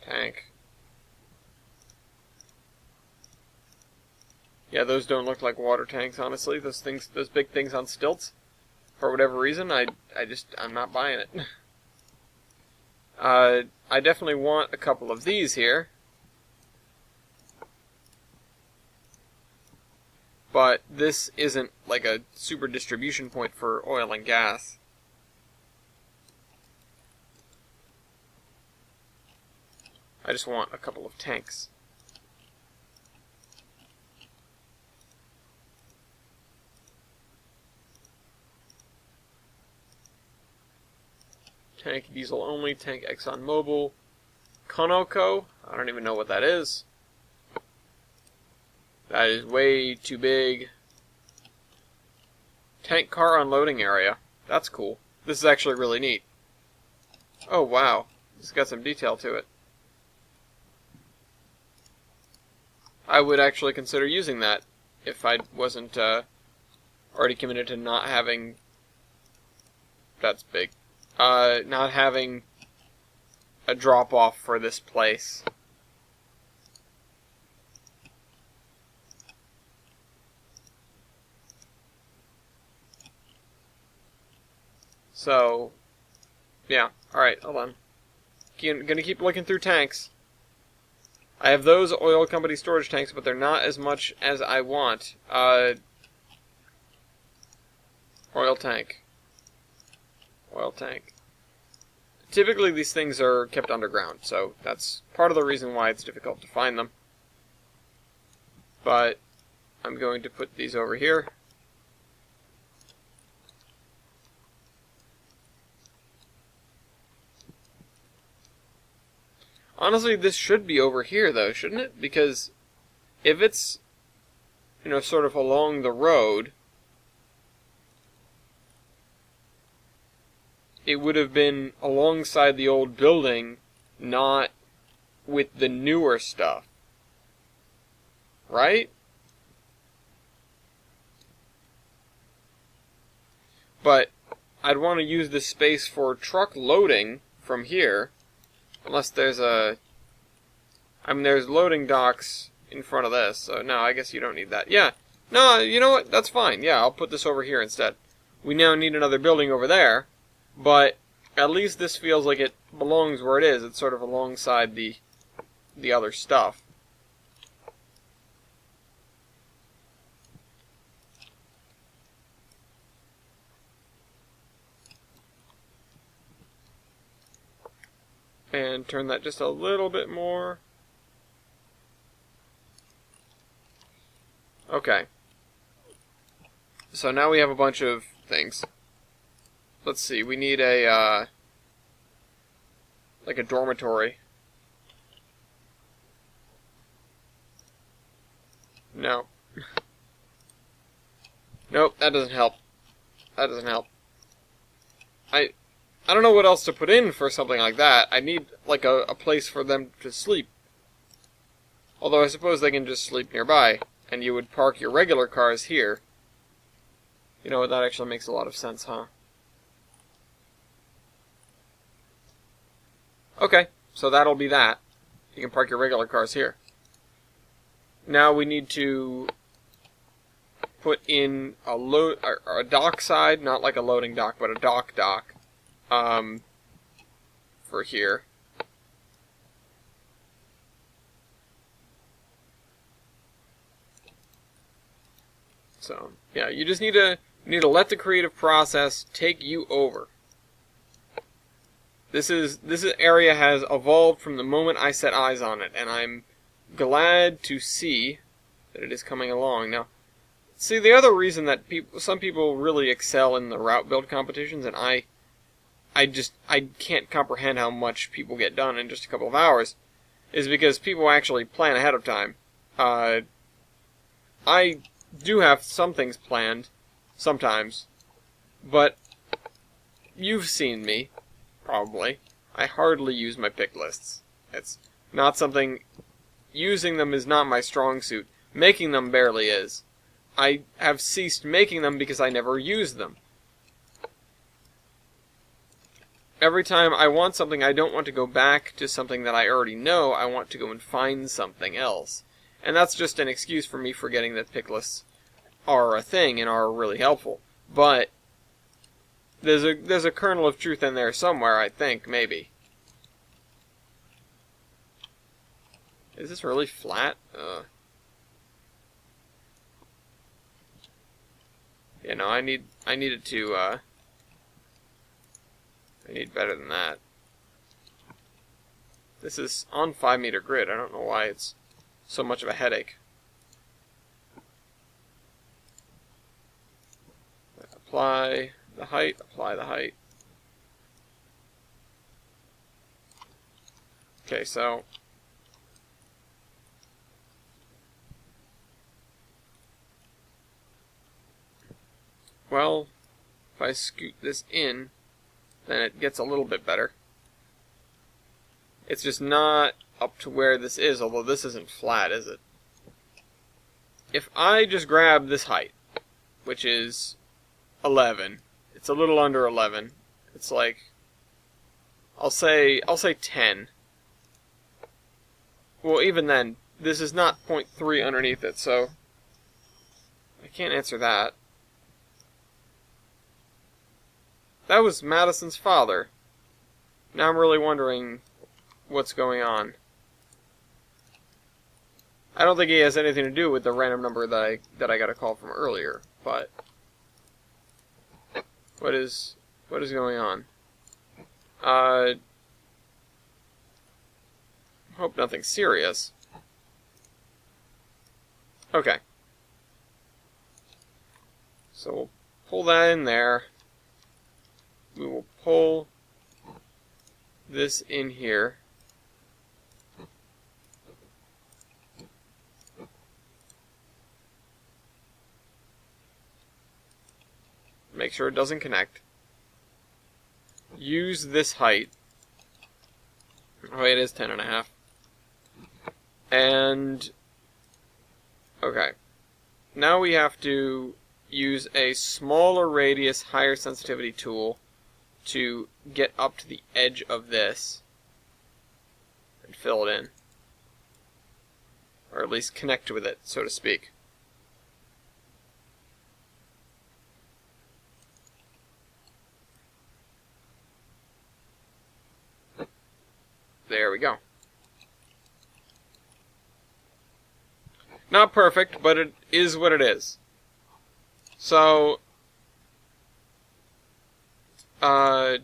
tank. Yeah, those don't look like water tanks, honestly. Those big things on stilts. For whatever reason, I'm not buying it. I definitely want a couple of these here. But this isn't like a super distribution point for oil and gas. I just want a couple of tanks. Tank diesel only, tank ExxonMobil. Conoco, I don't even know what that is. That is way too big. Tank car unloading area. That's cool. This is actually really neat. Oh wow, it's got some detail to it. I would actually consider using that if I wasn't already committed to not having... That's big. Not having a drop-off for this place. So, yeah. Alright, hold on. Gonna keep looking through tanks. I have those oil company storage tanks, but they're not as much as I want. Oil tank. Oil tank. Typically these things are kept underground, so that's part of the reason why it's difficult to find them. But I'm going to put these over here. Honestly, this should be over here, though, shouldn't it? Because if it's, sort of along the road, it would have been alongside the old building, not with the newer stuff. Right? But I'd want to use this space for truck loading from here. Unless there's there's loading docks in front of this, so no, I guess you don't need that. Yeah, no, you know what, that's fine. Yeah, I'll put this over here instead. We now need another building over there, but at least this feels like it belongs where it is. It's sort of alongside the other stuff. And turn that just a little bit more. Okay. So now we have a bunch of things. Let's see, we need a, like a dormitory. No. Nope, that doesn't help. That doesn't help. I don't know what else to put in for something like that. I need, like, a place for them to sleep. Although I suppose they can just sleep nearby, and you would park your regular cars here. You know what, that actually makes a lot of sense, huh? Okay, so that'll be that. You can park your regular cars here. Now we need to put in a dock side, not like a loading dock, but a dock. For here. So, yeah, you just need to let the creative process take you over. This area has evolved from the moment I set eyes on it, and I'm glad to see that it is coming along. Now, see, the other reason that some people really excel in the route build competitions, and I can't comprehend how much people get done in just a couple of hours, is because people actually plan ahead of time. I do have some things planned, sometimes, but you've seen me, probably. I hardly use my pick lists. It's not something... Using them is not my strong suit. Making them barely is. I have ceased making them because I never use them. Every time I want something, I don't want to go back to something that I already know. I want to go and find something else. And that's just an excuse for me forgetting that pick lists are a thing and are really helpful. But there's a kernel of truth in there somewhere, I think, maybe. Is this really flat? Yeah, no, I need it to, I need better than that. This is on 5 meter grid. I don't know why it's so much of a headache. Apply the height, apply the height. Okay, so well, if I scoot this in, then it gets a little bit better. It's just not up to where this is, although this isn't flat, is it? If I just grab this height, which is 11, it's a little under 11. It's like, I'll say 10. Well, even then, this is not 0.3 underneath it, so I can't answer that. That was Madison's father. Now I'm really wondering what's going on. I don't think he has anything to do with the random number that I got a call from earlier, but what is going on? Hope nothing serious. Okay. So we'll pull that in there. We will pull this in here. Make sure it doesn't connect. Use this height. Oh, it is 10.5. And okay. Now we have to use a smaller radius, higher sensitivity tool to get up to the edge of this and fill it in. Or at least connect with it, so to speak. There we go. Not perfect, but it is what it is. So, I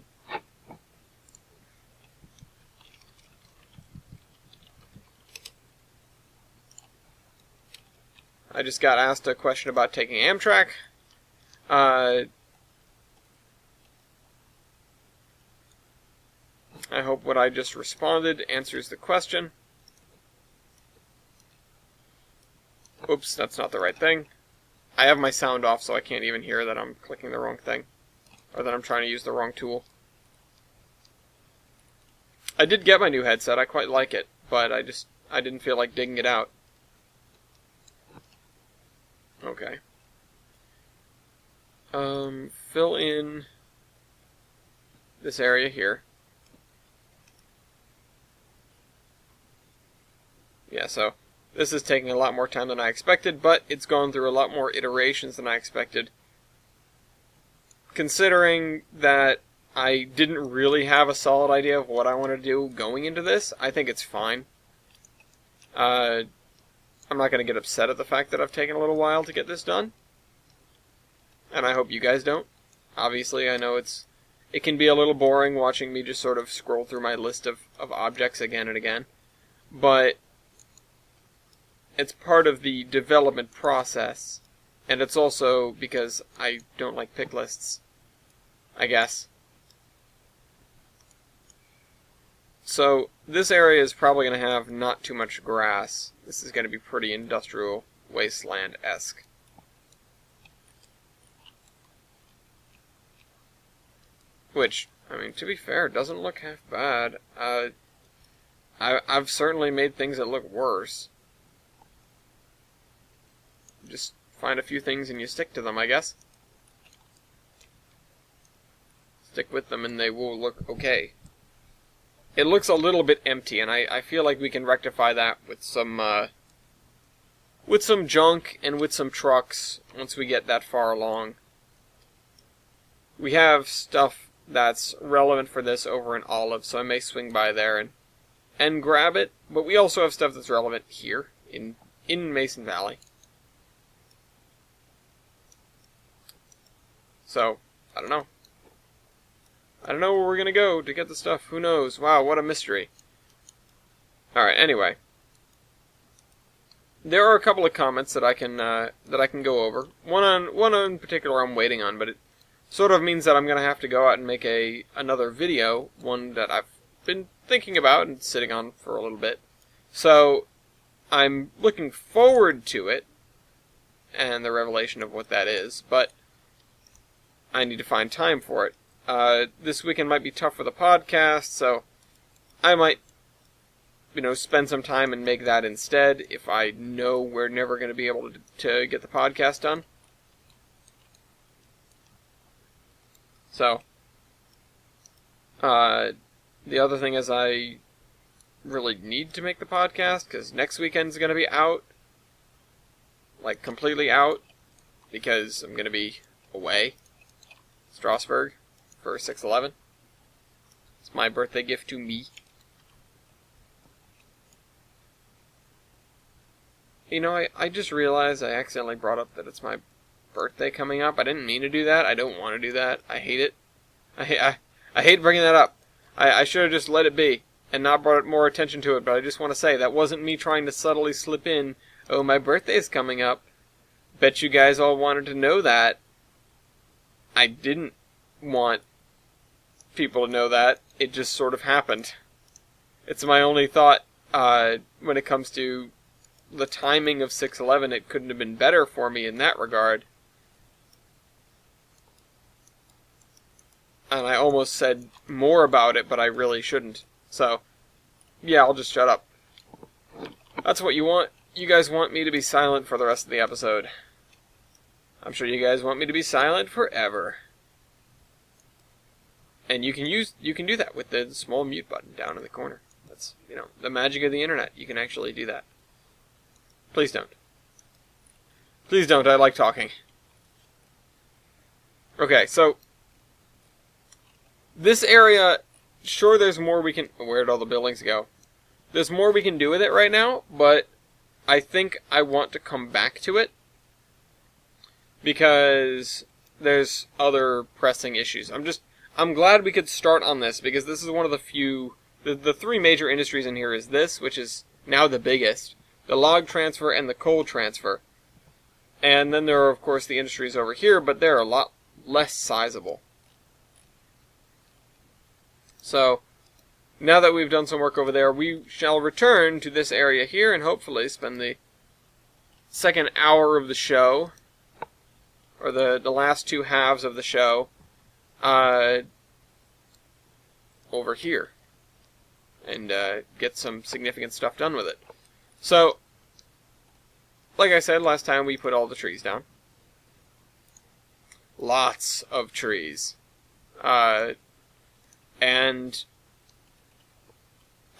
just got asked a question about taking Amtrak. I hope what I just responded answers the question. Oops, that's not the right thing. I have my sound off, so I can't even hear that I'm clicking the wrong thing. Or that I'm trying to use the wrong tool. I did get my new headset, I quite like it, but I didn't feel like digging it out. Okay. Fill in this area here. Yeah, so this is taking a lot more time than I expected, but it's gone through a lot more iterations than I expected. Considering that I didn't really have a solid idea of what I want to do going into this, I think it's fine. I'm not going to get upset at the fact that I've taken a little while to get this done. And I hope you guys don't. Obviously, I know it can be a little boring watching me just sort of scroll through my list of objects again and again. But it's part of the development process. And it's also because I don't like pick lists, I guess. So, this area is probably going to have not too much grass. This is going to be pretty industrial wasteland-esque. Which, I mean, to be fair, doesn't look half bad. I've certainly made things that look worse. Just find a few things and you stick to them, I guess. Stick with them and they will look okay. It looks a little bit empty, and I feel like we can rectify that with some junk and with some trucks once we get that far along. We have stuff that's relevant for this over in Olive, so I may swing by there and grab it, but we also have stuff that's relevant here in Mason Valley. So, I don't know. I don't know where we're going to go to get the stuff. Who knows? Wow, what a mystery. Alright, anyway. There are a couple of comments that I can go over. One in particular I'm waiting on, but it sort of means that I'm going to have to go out and make another video, one that I've been thinking about and sitting on for a little bit. So, I'm looking forward to it, and the revelation of what that is, but I need to find time for it. This weekend might be tough for the podcast, so I might, spend some time and make that instead if I know we're never going to be able to get the podcast done. So, the other thing is I really need to make the podcast because next weekend's going to be out, like completely out, because I'm going to be away, Strasbourg, for 6/11. It's my birthday gift to me. I just realized I accidentally brought up that it's my birthday coming up. I didn't mean to do that. I don't want to do that. I hate it. I hate bringing that up. I should have just let it be and not brought more attention to it, but I just want to say that wasn't me trying to subtly slip in, oh, my birthday's coming up. Bet you guys all wanted to know that. I didn't want people to know that. It just sort of happened. It's my only thought when it comes to the timing of 6/11. It couldn't have been better for me in that regard. And I almost said more about it, but I really shouldn't. So, yeah, I'll just shut up. That's what you want. You guys want me to be silent for the rest of the episode. I'm sure you guys want me to be silent forever. And you can do that with the small mute button down in the corner. That's, the magic of the internet. You can actually do that. Please don't. Please don't, I like talking. Okay, so this area, sure there's more we can... Where'd all the buildings go? There's more we can do with it right now, but I think I want to come back to it because there's other pressing issues. I'm glad we could start on this because this is one of the few... The three major industries in here is this, which is now the biggest, the log transfer and the coal transfer. And then there are, of course, the industries over here, but they're a lot less sizable. So, now that we've done some work over there, we shall return to this area here and hopefully spend the second hour of the show, or the last two halves of the show, over here. And get some significant stuff done with it. So, like I said, last time we put all the trees down. Lots of trees. And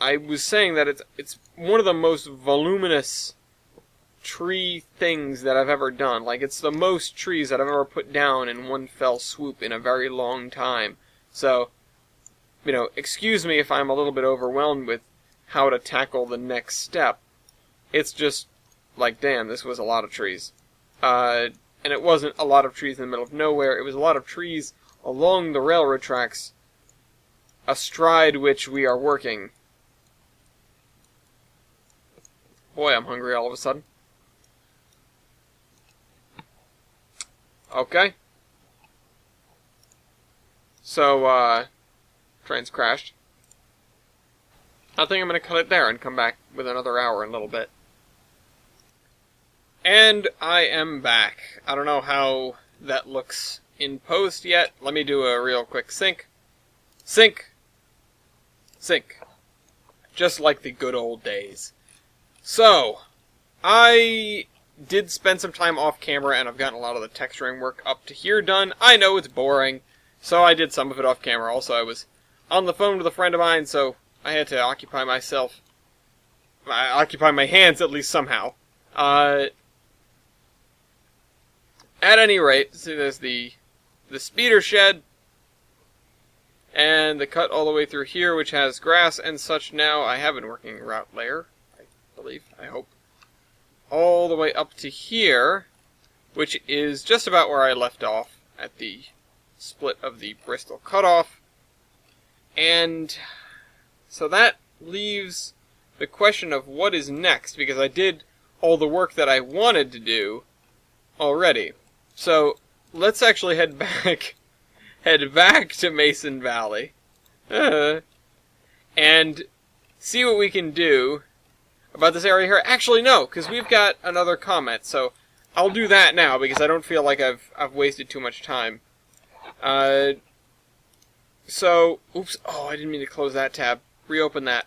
I was saying that it's one of the most voluminous tree things that I've ever done. Like, it's the most trees that I've ever put down in one fell swoop in a very long time. So, excuse me if I'm a little bit overwhelmed with how to tackle the next step. It's just, like, damn, this was a lot of trees. And it wasn't a lot of trees in the middle of nowhere. It was a lot of trees along the railroad tracks, astride which we are working. Boy, I'm hungry all of a sudden. Okay. So, train's crashed. I think I'm going to cut it there and come back with another hour in a little bit. And I am back. I don't know how that looks in post yet. Let me do a real quick sync. Sync. Sync. Just like the good old days. So, I did spend some time off camera, and I've gotten a lot of the texturing work up to here done. I know it's boring, so I did some of it off camera. Also, I was on the phone with a friend of mine, so I had to occupy my hands at least somehow. At any rate, so there's the speeder shed, and the cut all the way through here, which has grass and such now. I have been working route layer, I believe, I hope. All the way up to here, which is just about where I left off at the split of the Bristol cutoff. And so that leaves the question of what is next, because I did all the work that I wanted to do already. So let's actually head back to Mason Valley and see what we can do about this area here. Actually, no, because we've got another comment, so I'll do that now because I don't feel like I've wasted too much time. So, oops, oh, I didn't mean to close that tab. Reopen that.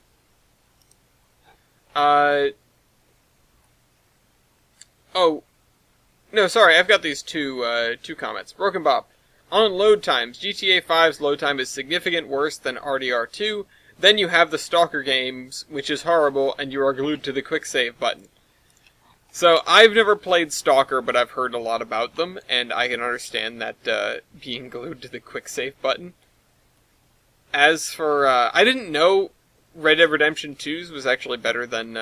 Oh, no, sorry, I've got these two comments. Broken Bob. On load times, GTA 5's load time is significant worse than RDR2. Then you have the Stalker games, which is horrible, and you are glued to the quick save button. So, I've never played Stalker, but I've heard a lot about them, and I can understand that being glued to the quick save button. As for, I didn't know Red Dead Redemption 2's was actually better than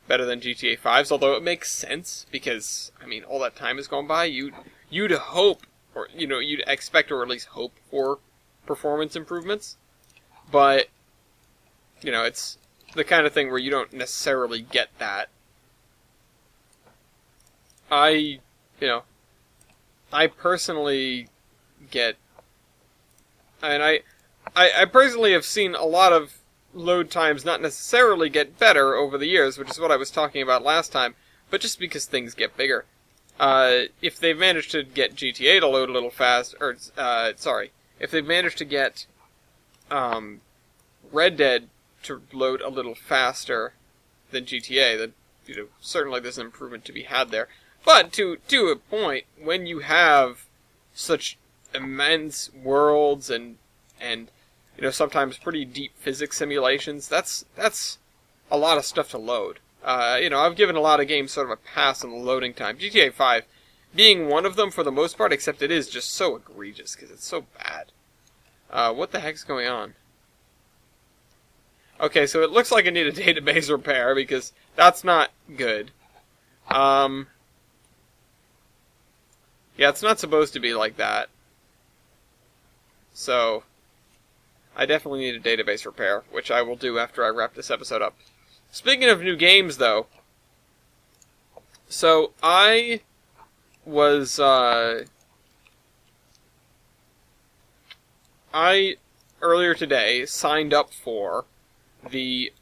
GTA 5's, although it makes sense, because, I mean, all that time has gone by. You'd hope, or, you know, you'd expect or at least hope for performance improvements. But, you know, it's the kind of thing where you don't necessarily get that. I personally get, and I personally have seen a lot of load times not necessarily get better over the years, which is what I was talking about last time, but just because things get bigger. If they've managed to get GTA to load a little fast, or, if they've managed to get, Red Dead to load a little faster than GTA, then, you know, certainly there's an improvement to be had there. But, to a point, when you have such immense worlds and, you know, sometimes pretty deep physics simulations, that's a lot of stuff to load. You know, I've given a lot of games sort of a pass on the loading time. GTA 5 being one of them for the most part, except it is just so egregious, because it's so bad. What the heck's going on? Okay, so it looks like I need a database repair, because that's not good. Yeah, it's not supposed to be like that. So, I definitely need a database repair, which I will do after I wrap this episode up. Speaking of new games, though, so I was, earlier today, signed up for the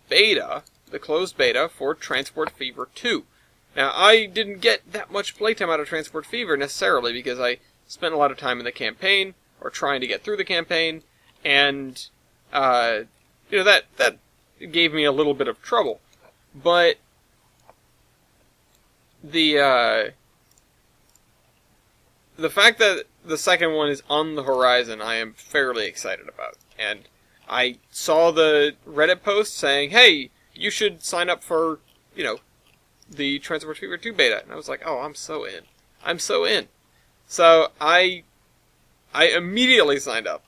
beta, the closed beta for Transport Fever 2. Now, I didn't get that much playtime out of Transport Fever necessarily because I spent a lot of time in the campaign, or trying to get through the campaign, and, you know, that gave me a little bit of trouble. But the fact that the second one is on the horizon, I am fairly excited about. And I saw the Reddit post saying, hey, you should sign up for, you know, the Transport Fever 2 beta. And I was like, oh, I'm so in. I'm so in. So I immediately signed up.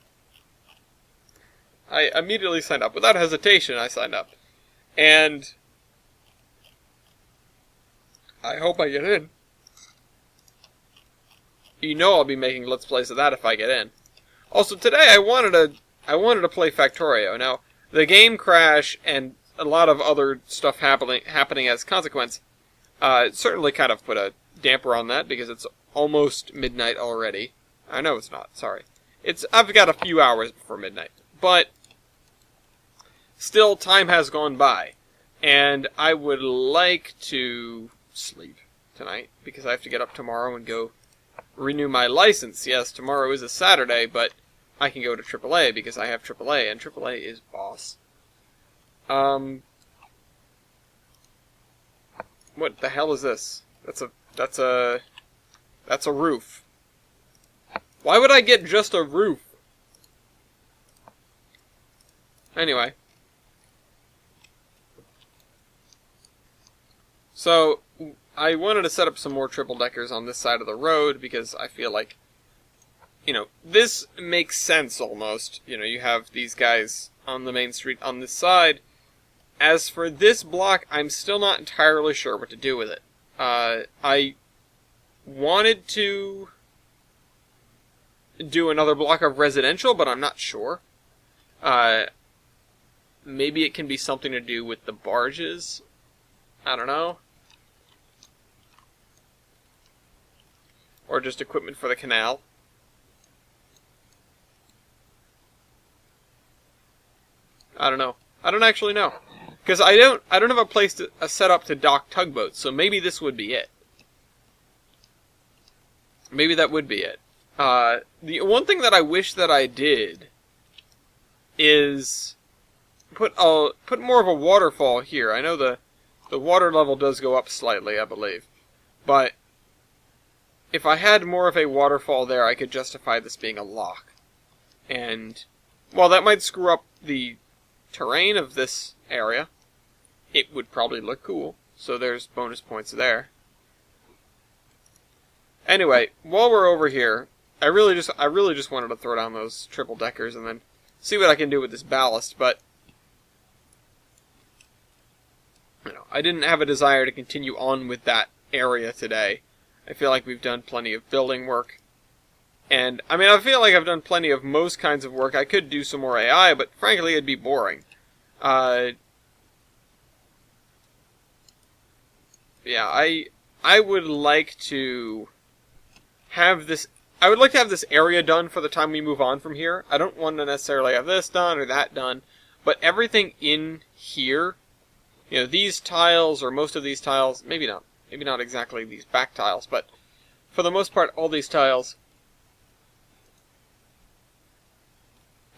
Without hesitation, I signed up. And I hope I get in. You know I'll be making Let's Plays of that if I get in. Also, today I wanted to play Factorio. Now, the game crash and a lot of other stuff happening as consequence certainly kind of put a damper on that because it's almost midnight already. I know it's not, sorry. I've got a few hours before midnight. But still, time has gone by. And I would like to sleep tonight because I have to get up tomorrow and go renew my license. Yes, tomorrow is a Saturday, but I can go to AAA because I have AAA, and AAA is boss. What the hell is this? That's a roof. Why would I get just a roof? Anyway. So, I wanted to set up some more triple deckers on this side of the road because I feel like, this makes sense almost. You have these guys on the main street on this side. As for this block, I'm still not entirely sure what to do with it. I wanted to do another block of residential, but I'm not sure. Maybe it can be something to do with the barges. I don't know. Or just equipment for the canal. I don't know. I don't actually know. Because I don't have a place set up to dock tugboats, so maybe this would be it. Maybe that would be it. The one thing that I wish that I did is put more of a waterfall here. I know the water level does go up slightly, I believe. But if I had more of a waterfall there, I could justify this being a lock. And while that might screw up the terrain of this area, it would probably look cool. So there's bonus points there. Anyway, while we're over here, I really just wanted to throw down those triple deckers and then see what I can do with this ballast, but I didn't have a desire to continue on with that area today. I feel like we've done plenty of building work. And, I feel like I've done plenty of most kinds of work. I could do some more AI, but frankly, it'd be boring. Yeah, I would like to have this... I would like to have this area done for the time we move on from here. I don't want to necessarily have this done or that done, but everything in here, these tiles or most of these tiles, maybe not exactly these back tiles, but for the most part, all these tiles,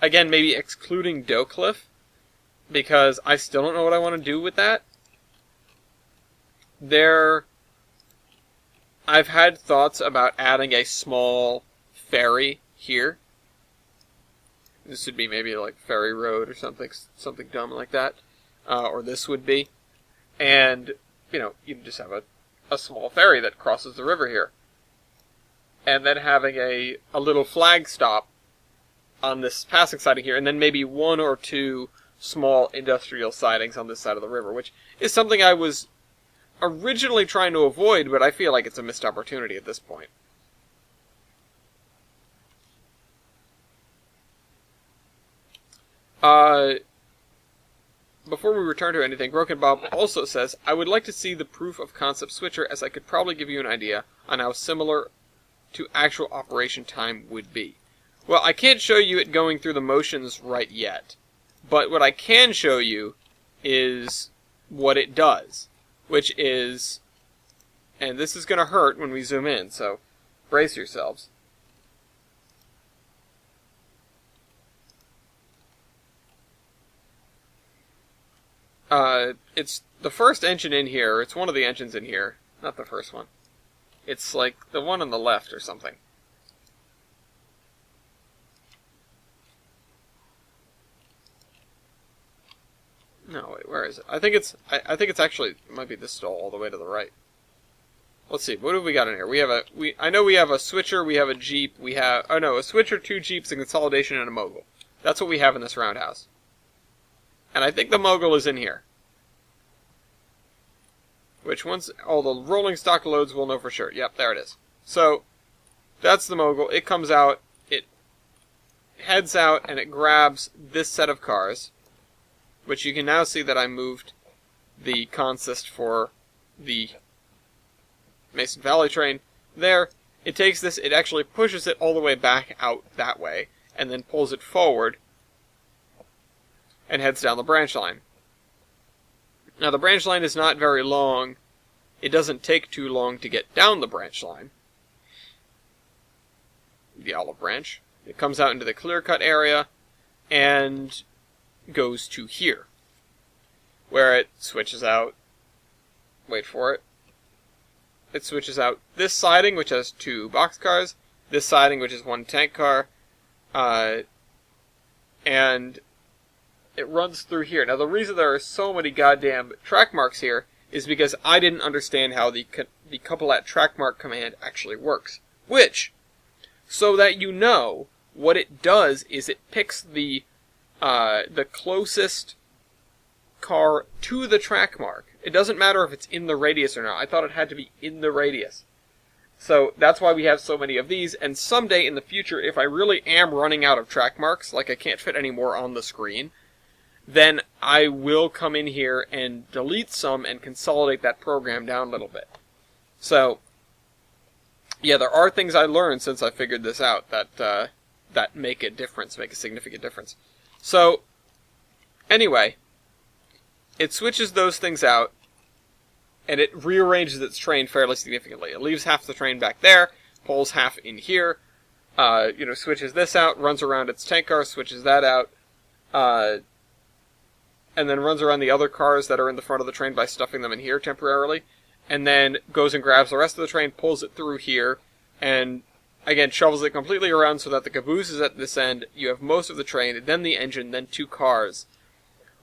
again, maybe excluding Doughcliff, because I still don't know what I want to do with that. I've had thoughts about adding a small ferry here. This would be maybe like Ferry Road or something dumb like that. Or this would be. And, you can just have a small ferry that crosses the river here. And then having a little flag stop on this passing siding here, and then maybe one or two small industrial sidings on this side of the river, which is something I was originally trying to avoid, but I feel like it's a missed opportunity at this point. Before we return to anything, Broken Bob also says, I would like to see the proof of concept switcher, as I could probably give you an idea on how similar to actual operation time would be. Well, I can't show you it going through the motions right yet, but what I can show you is what it does, which is, and this is going to hurt when we zoom in, so brace yourselves. It's the first engine in here. It's one of the engines in here. Not the first one. It's like the one on the left or something. No, wait, where is it? I think it's actually, it might be this stall all the way to the right. Let's see, what have we got in here? I know we have a switcher, we have a Jeep, a switcher, 2 Jeeps, a consolidation, and a mogul. That's what we have in this roundhouse. And I think the mogul is in here. Which once all the rolling stock loads we'll know for sure. Yep, there it is. So, that's the mogul. It comes out, it heads out, and it grabs this set of cars. Which you can now see that I moved the consist for the Mason Valley train there. It takes this, it actually pushes it all the way back out that way, and then pulls it forward and heads down the branch line. Now the branch line is not very long. It doesn't take too long to get down the branch line. The olive branch. It comes out into the clear cut area and goes to here, where it switches out, wait for it, it switches out this siding, which has 2 boxcars, this siding, which is 1 tank car, and it runs through here. Now, the reason there are so many goddamn track marks here is because I didn't understand how the couple at track mark command actually works. Which, so that you know, what it does is it picks the closest car to the track mark. It doesn't matter if it's in the radius or not. I thought it had to be in the radius. So that's why we have so many of these, and someday in the future, if I really am running out of track marks, like I can't fit any more on the screen, then I will come in here and delete some and consolidate that program down a little bit. So, yeah, there are things I learned since I figured this out that make a difference, make a significant difference. So, anyway, it switches those things out, and it rearranges its train fairly significantly. It leaves half the train back there, pulls half in here, switches this out, runs around its tank car, switches that out, and then runs around the other cars that are in the front of the train by stuffing them in here temporarily, and then goes and grabs the rest of the train, pulls it through here, and again shovels it completely around so that the caboose is at this end. You have most of the train, then the engine, then 2 cars,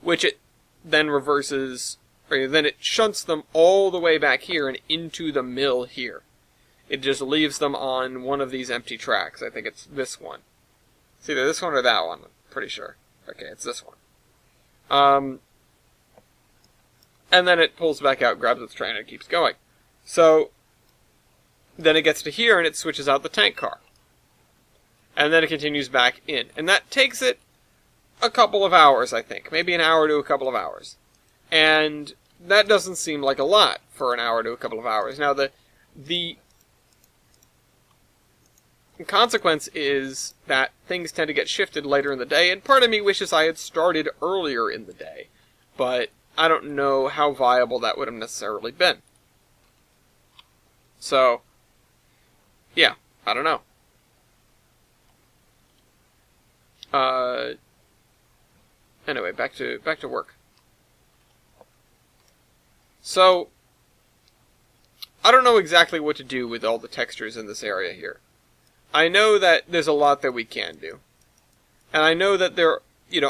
which it then reverses, or then it shunts them all the way back here and into the mill here. It just leaves them on one of these empty tracks. I think it's this one. It's either this one or that one, I'm pretty sure. Okay, it's this one. And then it pulls back out, grabs its train, and it keeps going. So, then it gets to here, and it switches out the tank car. And then it continues back in. And that takes it a couple of hours, I think. Maybe an hour to a couple of hours. And that doesn't seem like a lot for an hour to a couple of hours. Now, the consequence is that things tend to get shifted later in the day, and part of me wishes I had started earlier in the day, but I don't know how viable that would have necessarily been. So, yeah, I don't know. Anyway, back to work. So, I don't know exactly what to do with all the textures in this area here. I know that there's a lot that we can do. And I know that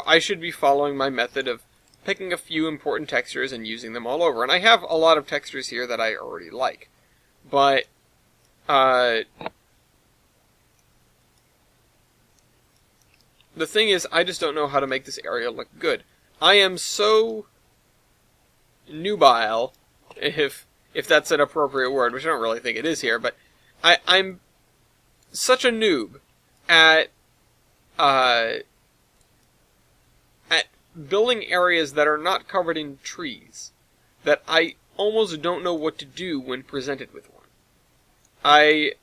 I should be following my method of picking a few important textures and using them all over. And I have a lot of textures here that I already like. But, the thing is, I just don't know how to make this area look good. I am so nubile, if that's an appropriate word, which I don't really think it is here, but I'm such a noob at building areas that are not covered in trees that I almost don't know what to do when presented with one. I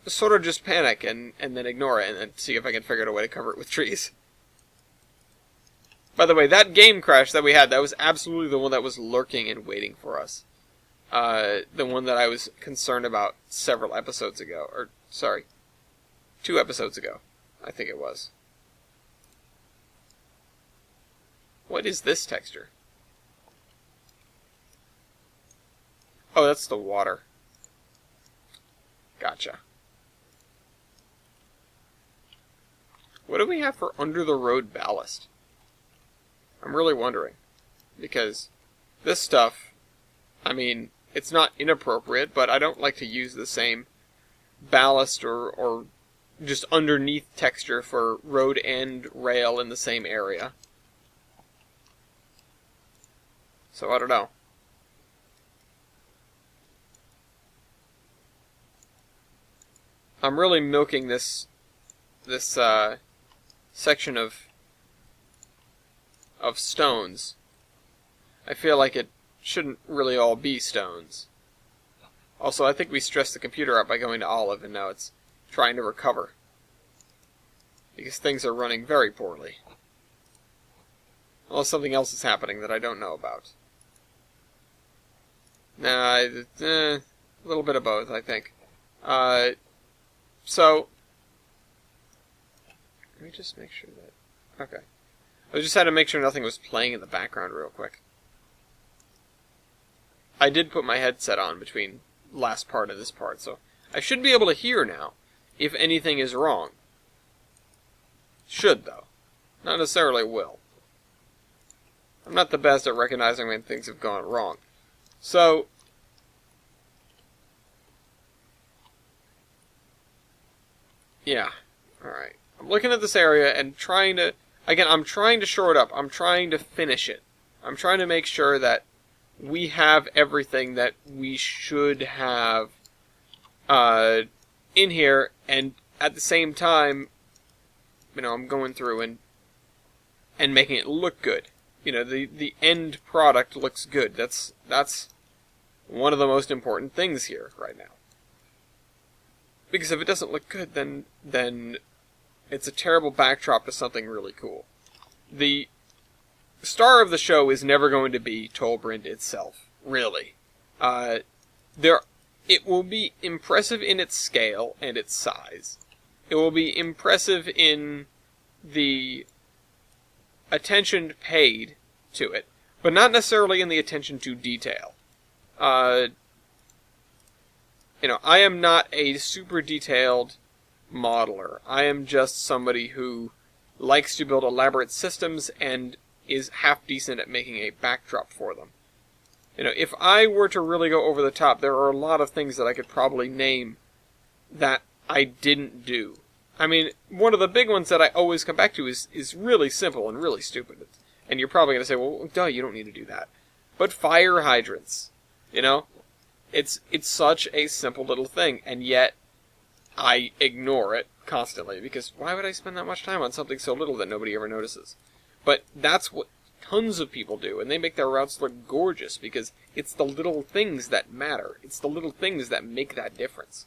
sort of just panic and then ignore it and then see if I can figure out a way to cover it with trees. By the way, that game crash that we had, that was absolutely the one that was lurking and waiting for us. The one that I was concerned about several episodes ago. 2 episodes ago, I think it was. What is this texture? Oh, that's the water. Gotcha. What do we have for under-the-road ballast? I'm really wondering. Because this stuff, I mean, it's not inappropriate, but I don't like to use the same ballast or just underneath texture for road and rail in the same area. So I don't know. I'm really milking this section of stones. I feel like it shouldn't really all be stones. Also, I think we stressed the computer out by going to Olive, and now it's trying to recover. Because things are running very poorly. Unless something else is happening that I don't know about. Nah, a little bit of both, I think. So, let me just make sure that... Okay. I just had to make sure nothing was playing in the background real quick. I did put my headset on between last part of this part, so I should be able to hear now if anything is wrong. Should, though. Not necessarily will. I'm not the best at recognizing when things have gone wrong. So, yeah. Alright. I'm looking at this area and trying to... Again, I'm trying to shore it up. I'm trying to finish it. I'm trying to make sure that we have everything that we should have in here, and at the same time, I'm going through and making it look good. The end product looks good. That's one of the most important things here right now. Because if it doesn't look good, then it's a terrible backdrop to something really cool. The star of the show is never going to be Tolbrand itself, really. It will be impressive in its scale and its size. It will be impressive in the attention paid to it, but not necessarily in the attention to detail. I am not a super detailed modeler. I am just somebody who likes to build elaborate systems and is half decent at making a backdrop for them. If I were to really go over the top, there are a lot of things that I could probably name that I didn't do. I mean, one of the big ones that I always come back to is really simple and really stupid. And you're probably going to say, well, duh, you don't need to do that. But fire hydrants, it's such a simple little thing, and yet I ignore it constantly, because why would I spend that much time on something so little that nobody ever notices? But that's what tons of people do, and they make their routes look gorgeous, because it's the little things that matter. It's the little things that make that difference.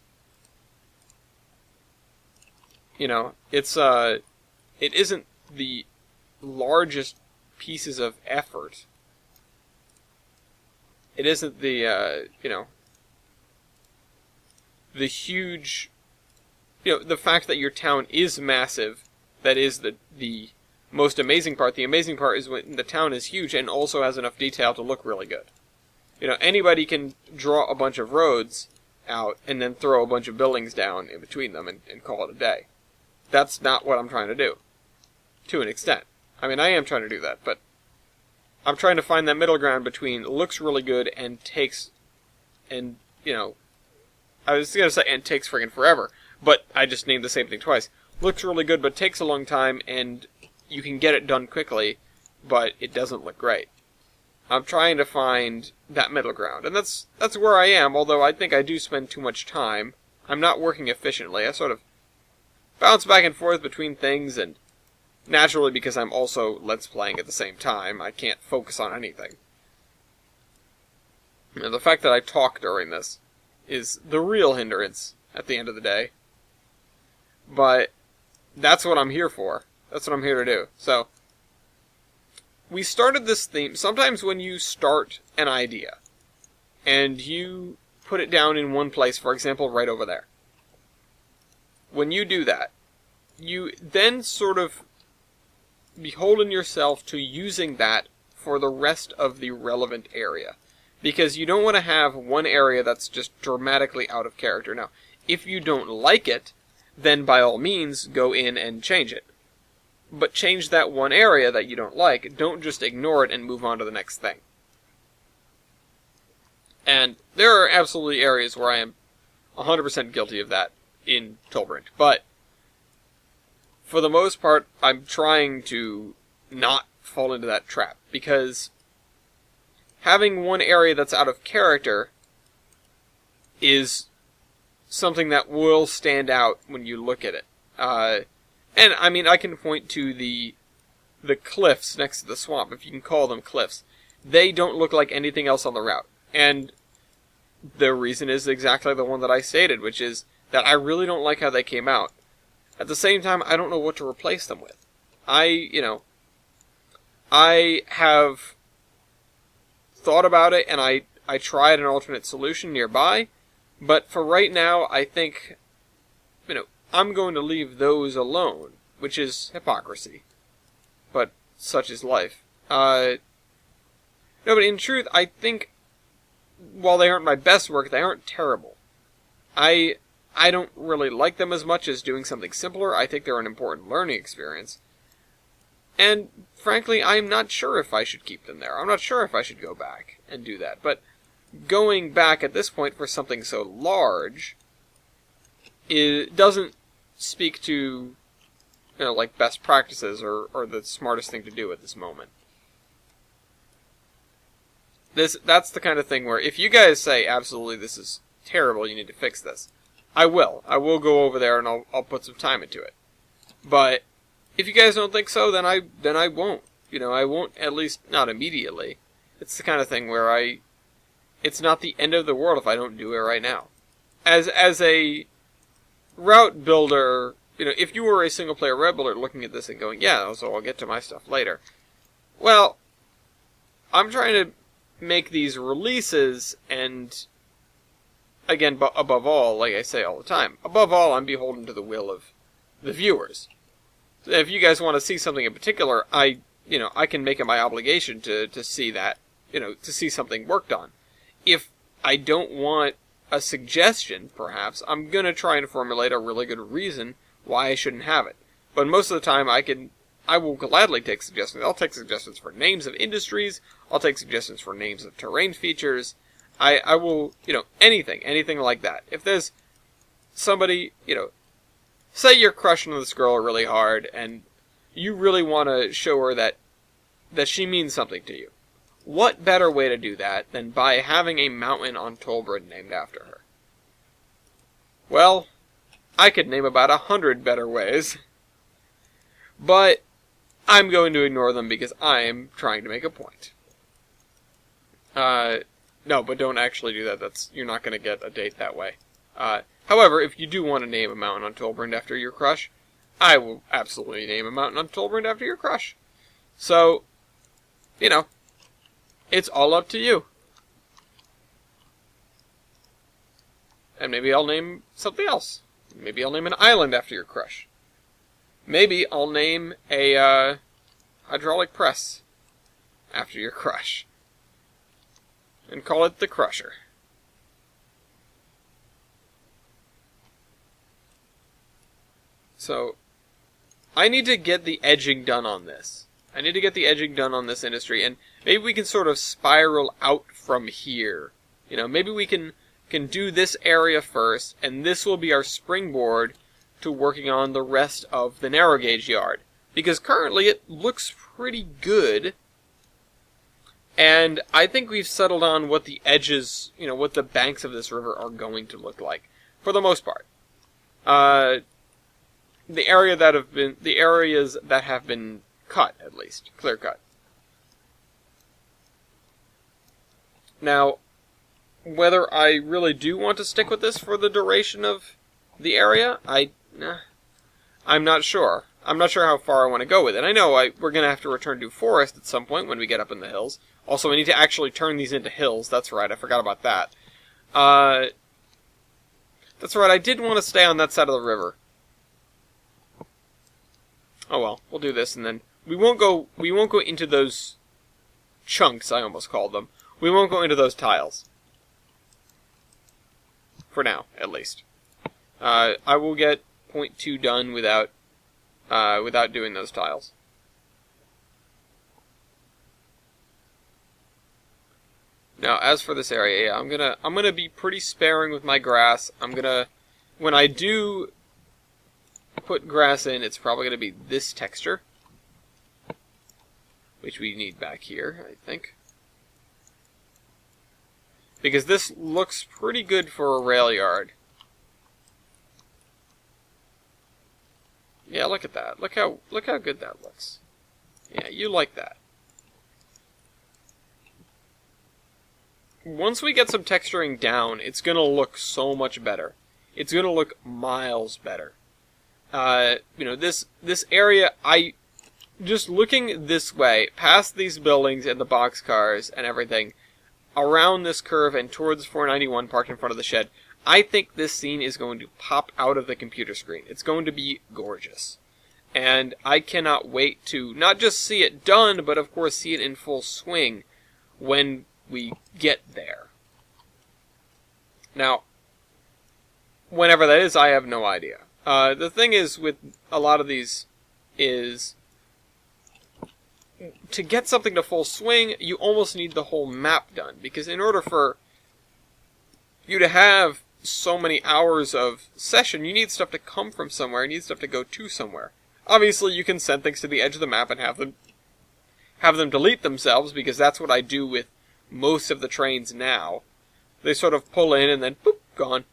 It isn't the largest pieces of effort. It isn't the huge, the fact that your town is massive, that is the most amazing part. The amazing part is when the town is huge and also has enough detail to look really good. Anybody can draw a bunch of roads out and then throw a bunch of buildings down in between them and call it a day. That's not what I'm trying to do. To an extent. I mean, I am trying to do that, but I'm trying to find that middle ground between looks really good and takes, I was going to say and takes friggin' forever, but I just named the same thing twice. Looks really good, but takes a long time, and you can get it done quickly, but it doesn't look great. I'm trying to find that middle ground, and that's where I am, although I think I do spend too much time. I'm not working efficiently. I sort of bounce back and forth between things, and naturally, because I'm also Let's Playing at the same time, I can't focus on anything. The fact that I talk during this is the real hindrance at the end of the day. But that's what I'm here for. That's what I'm here to do. So, we started this theme. Sometimes when you start an idea, and you put it down in one place, for example, right over there. When you do that, you then sort of beholden yourself to using that for the rest of the relevant area. Because you don't want to have one area that's just dramatically out of character. Now, if you don't like it, then by all means go in and change it. But change that one area that you don't like. Don't just ignore it and move on to the next thing. And there are absolutely areas where I am 100% guilty of that in Tolbrand. But for the most part, I'm trying to not fall into that trap. Because having one area that's out of character is something that will stand out when you look at it. And, I mean, I can point to the cliffs next to the swamp, if you can call them cliffs. They don't look like anything else on the route. And the reason is exactly the one that I stated, which is that I really don't like how they came out. At the same time, I don't know what to replace them with. I have thought about it, and I tried an alternate solution nearby, but for right now, I think, I'm going to leave those alone, which is hypocrisy. But such is life. No, but in truth, I think while they aren't my best work, they aren't terrible. I don't really like them as much as doing something simpler. I think they're an important learning experience. And frankly, I'm not sure if I should keep them there. I'm not sure if I should go back and do that. But going back at this point for something so large, it doesn't speak to, like best practices or the smartest thing to do at this moment. That's the kind of thing where if you guys say, absolutely, this is terrible, you need to fix this, I will. I will go over there and I'll put some time into it. But if you guys don't think so, then I won't. I won't, at least not immediately. It's the kind of thing where it's not the end of the world if I don't do it right now. As a route builder, if you were a single player route builder looking at this and going, yeah, so I'll get to my stuff later. Well, I'm trying to make these releases, and again, above all, like I say all the time, above all, I'm beholden to the will of the viewers. If you guys want to see something in particular, I can make it my obligation to see that, to see something worked on. If I don't want a suggestion, perhaps, I'm going to try and formulate a really good reason why I shouldn't have it. But most of the time, I will gladly take suggestions. I'll take suggestions for names of industries. I'll take suggestions for names of terrain features. I will, anything like that. If there's somebody, say you're crushing this girl really hard and you really want to show her that she means something to you. What better way to do that than by having a mountain on Tolbrin named after her? Well, I could name about 100 better ways. But I'm going to ignore them because I am trying to make a point. No, but don't actually do that. You're not going to get a date that way. However, if you do want to name a mountain on Tolbrin after your crush, I will absolutely name a mountain on Tolbrin after your crush. So, it's all up to you. And maybe I'll name something else. Maybe I'll name an island after your crush. Maybe I'll name a hydraulic press after your crush. And call it the Crusher. So, I need to get the edging done on this. I need to get the edging done on this industry, and maybe we can sort of spiral out from here. Maybe we can do this area first, and this will be our springboard to working on the rest of the narrow gauge yard. Because currently it looks pretty good, and I think we've settled on what the edges, what the banks of this river are going to look like, for the most part. The areas that have been cut, at least. Clear cut. Now, whether I really do want to stick with this for the duration of the area, I'm not sure. I'm not sure how far I want to go with it. I know we're going to have to return to forest at some point when we get up in the hills. Also, we need to actually turn these into hills. That's right, I forgot about that. That's right, I did want to stay on that side of the river. Oh well, we'll do this, and then we won't go into those chunks, I almost called them. We won't go into those tiles. For now, at least. I will get 0.2 done without doing those tiles. Now, as for this area, I'm gonna be pretty sparing with my grass. When I do put grass in, it's probably gonna be this texture, which we need back here, I think. Because this looks pretty good for a rail yard. Yeah, look at that. Look how good that looks. Yeah, you like that. Once we get some texturing down, it's gonna look so much better. It's gonna look miles better. This area, just looking this way, past these buildings and the boxcars and everything, around this curve and towards 491 parked in front of the shed, I think this scene is going to pop out of the computer screen. It's going to be gorgeous. And I cannot wait to not just see it done, but of course see it in full swing when we get there. Now, whenever that is, I have no idea. The thing is with a lot of these is to get something to full swing, you almost need the whole map done. Because in order for you to have so many hours of session, you need stuff to come from somewhere, you need stuff to go to somewhere. Obviously, you can send things to the edge of the map and have them delete themselves, because that's what I do with most of the trains now. They sort of pull in and then, boop, gone.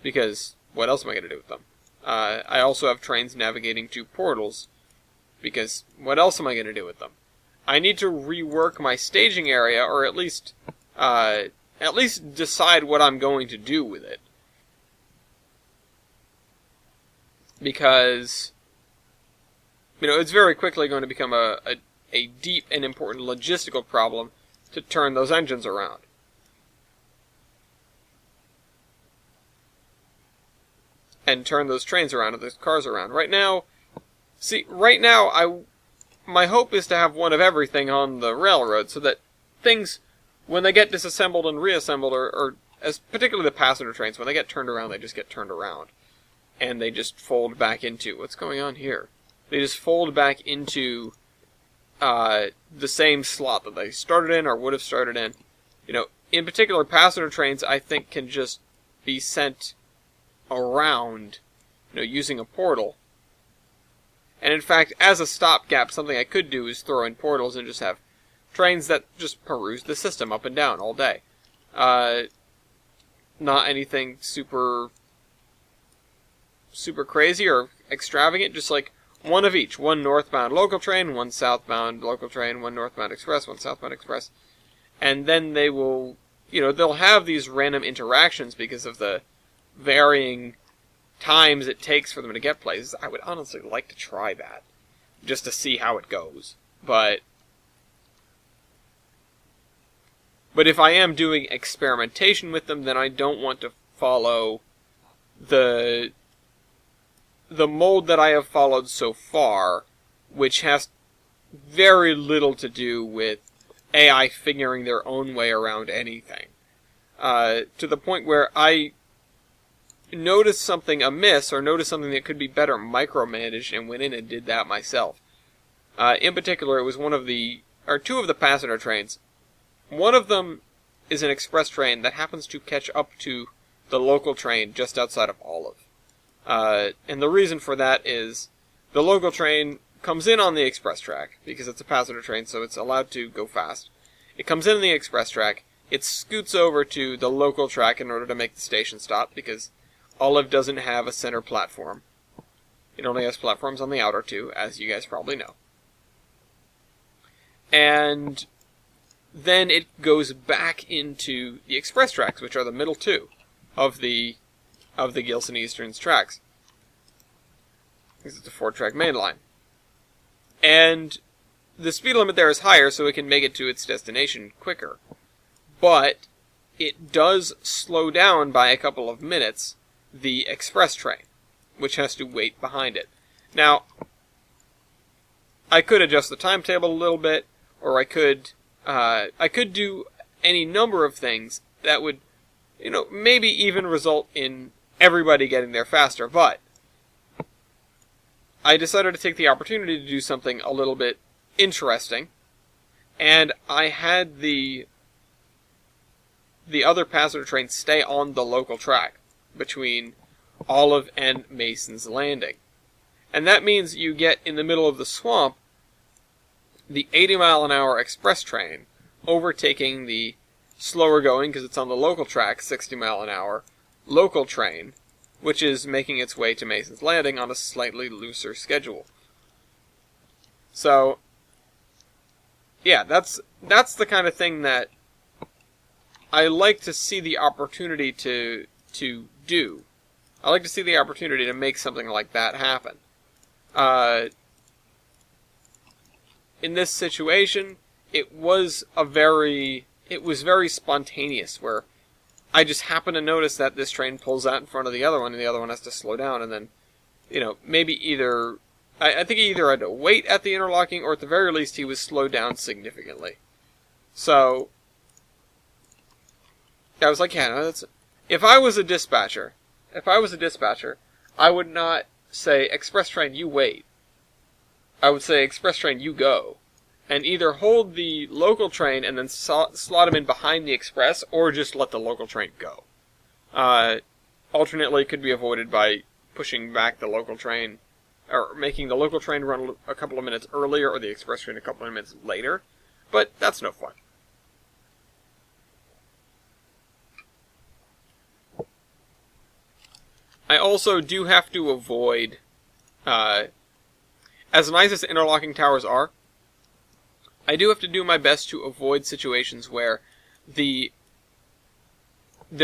Because what else am I going to do with them? I also have trains navigating to portals, because what else am I going to do with them? I need to rework my staging area, or at least decide what I'm going to do with it. Because, it's very quickly going to become a deep and important logistical problem to turn those engines around. And turn those trains around, or those cars around. Right now, my hope is to have one of everything on the railroad, so that things, when they get disassembled and reassembled, or as particularly the passenger trains, when they get turned around, they just get turned around. And they just fold back into, what's going on here? They just fold back into the same slot that they started in, or would have started in. In particular, passenger trains, I think, can just be sent around, using a portal. And in fact, as a stopgap, something I could do is throw in portals and just have trains that just peruse the system up and down all day. Not anything super crazy or extravagant, just like one of each. One northbound local train, one southbound local train, one northbound express, one southbound express. And then they will, they'll have these random interactions because of the varying times it takes for them to get places. I would honestly like to try that, just to see how it goes. But if I am doing experimentation with them, then I don't want to follow the mold that I have followed so far, which has very little to do with AI figuring their own way around anything. To the point where I noticed something amiss, or noticed something that could be better micromanaged, and went in and did that myself. In particular, it was two of the passenger trains. One of them is an express train that happens to catch up to the local train just outside of Olive. And the reason for that is the local train comes in on the express track, because it's a passenger train, so it's allowed to go fast. It comes in on the express track, it scoots over to the local track in order to make the station stop, because Olive doesn't have a center platform. It only has platforms on the outer two, as you guys probably know. And then it goes back into the express tracks, which are the middle two of the Gilson Eastern's tracks. Because it's a 4-track main line. And the speed limit there is higher, so it can make it to its destination quicker. But it does slow down by a couple of minutes the express train, which has to wait behind it. Now, I could adjust the timetable a little bit, or I could do any number of things that would, maybe even result in everybody getting there faster, but I decided to take the opportunity to do something a little bit interesting, and I had the other passenger train stay on the local track between Olive and Mason's Landing. And that means you get in the middle of the swamp the 80-mile-an-hour express train overtaking the slower going, because it's on the local track, 60-mile-an-hour local train, which is making its way to Mason's Landing on a slightly looser schedule. So, yeah, that's the kind of thing that I like to see the opportunity to do. I like to see the opportunity to make something like that happen. In this situation, it was very spontaneous, where I just happened to notice that this train pulls out in front of the other one, and the other one has to slow down, and then, maybe either... I think he either had to wait at the interlocking, or at the very least he was slowed down significantly. So, I was like, yeah, no, if I was a dispatcher, I would not say, express train, you wait. I would say, express train, you go. And either hold the local train and then slot them in behind the express, or just let the local train go. Alternately, could be avoided by pushing back the local train, or making the local train run a couple of minutes earlier, or the express train a couple of minutes later. But that's no fun. I also do have to avoid, as nice as interlocking towers are, I do have to do my best to avoid situations where there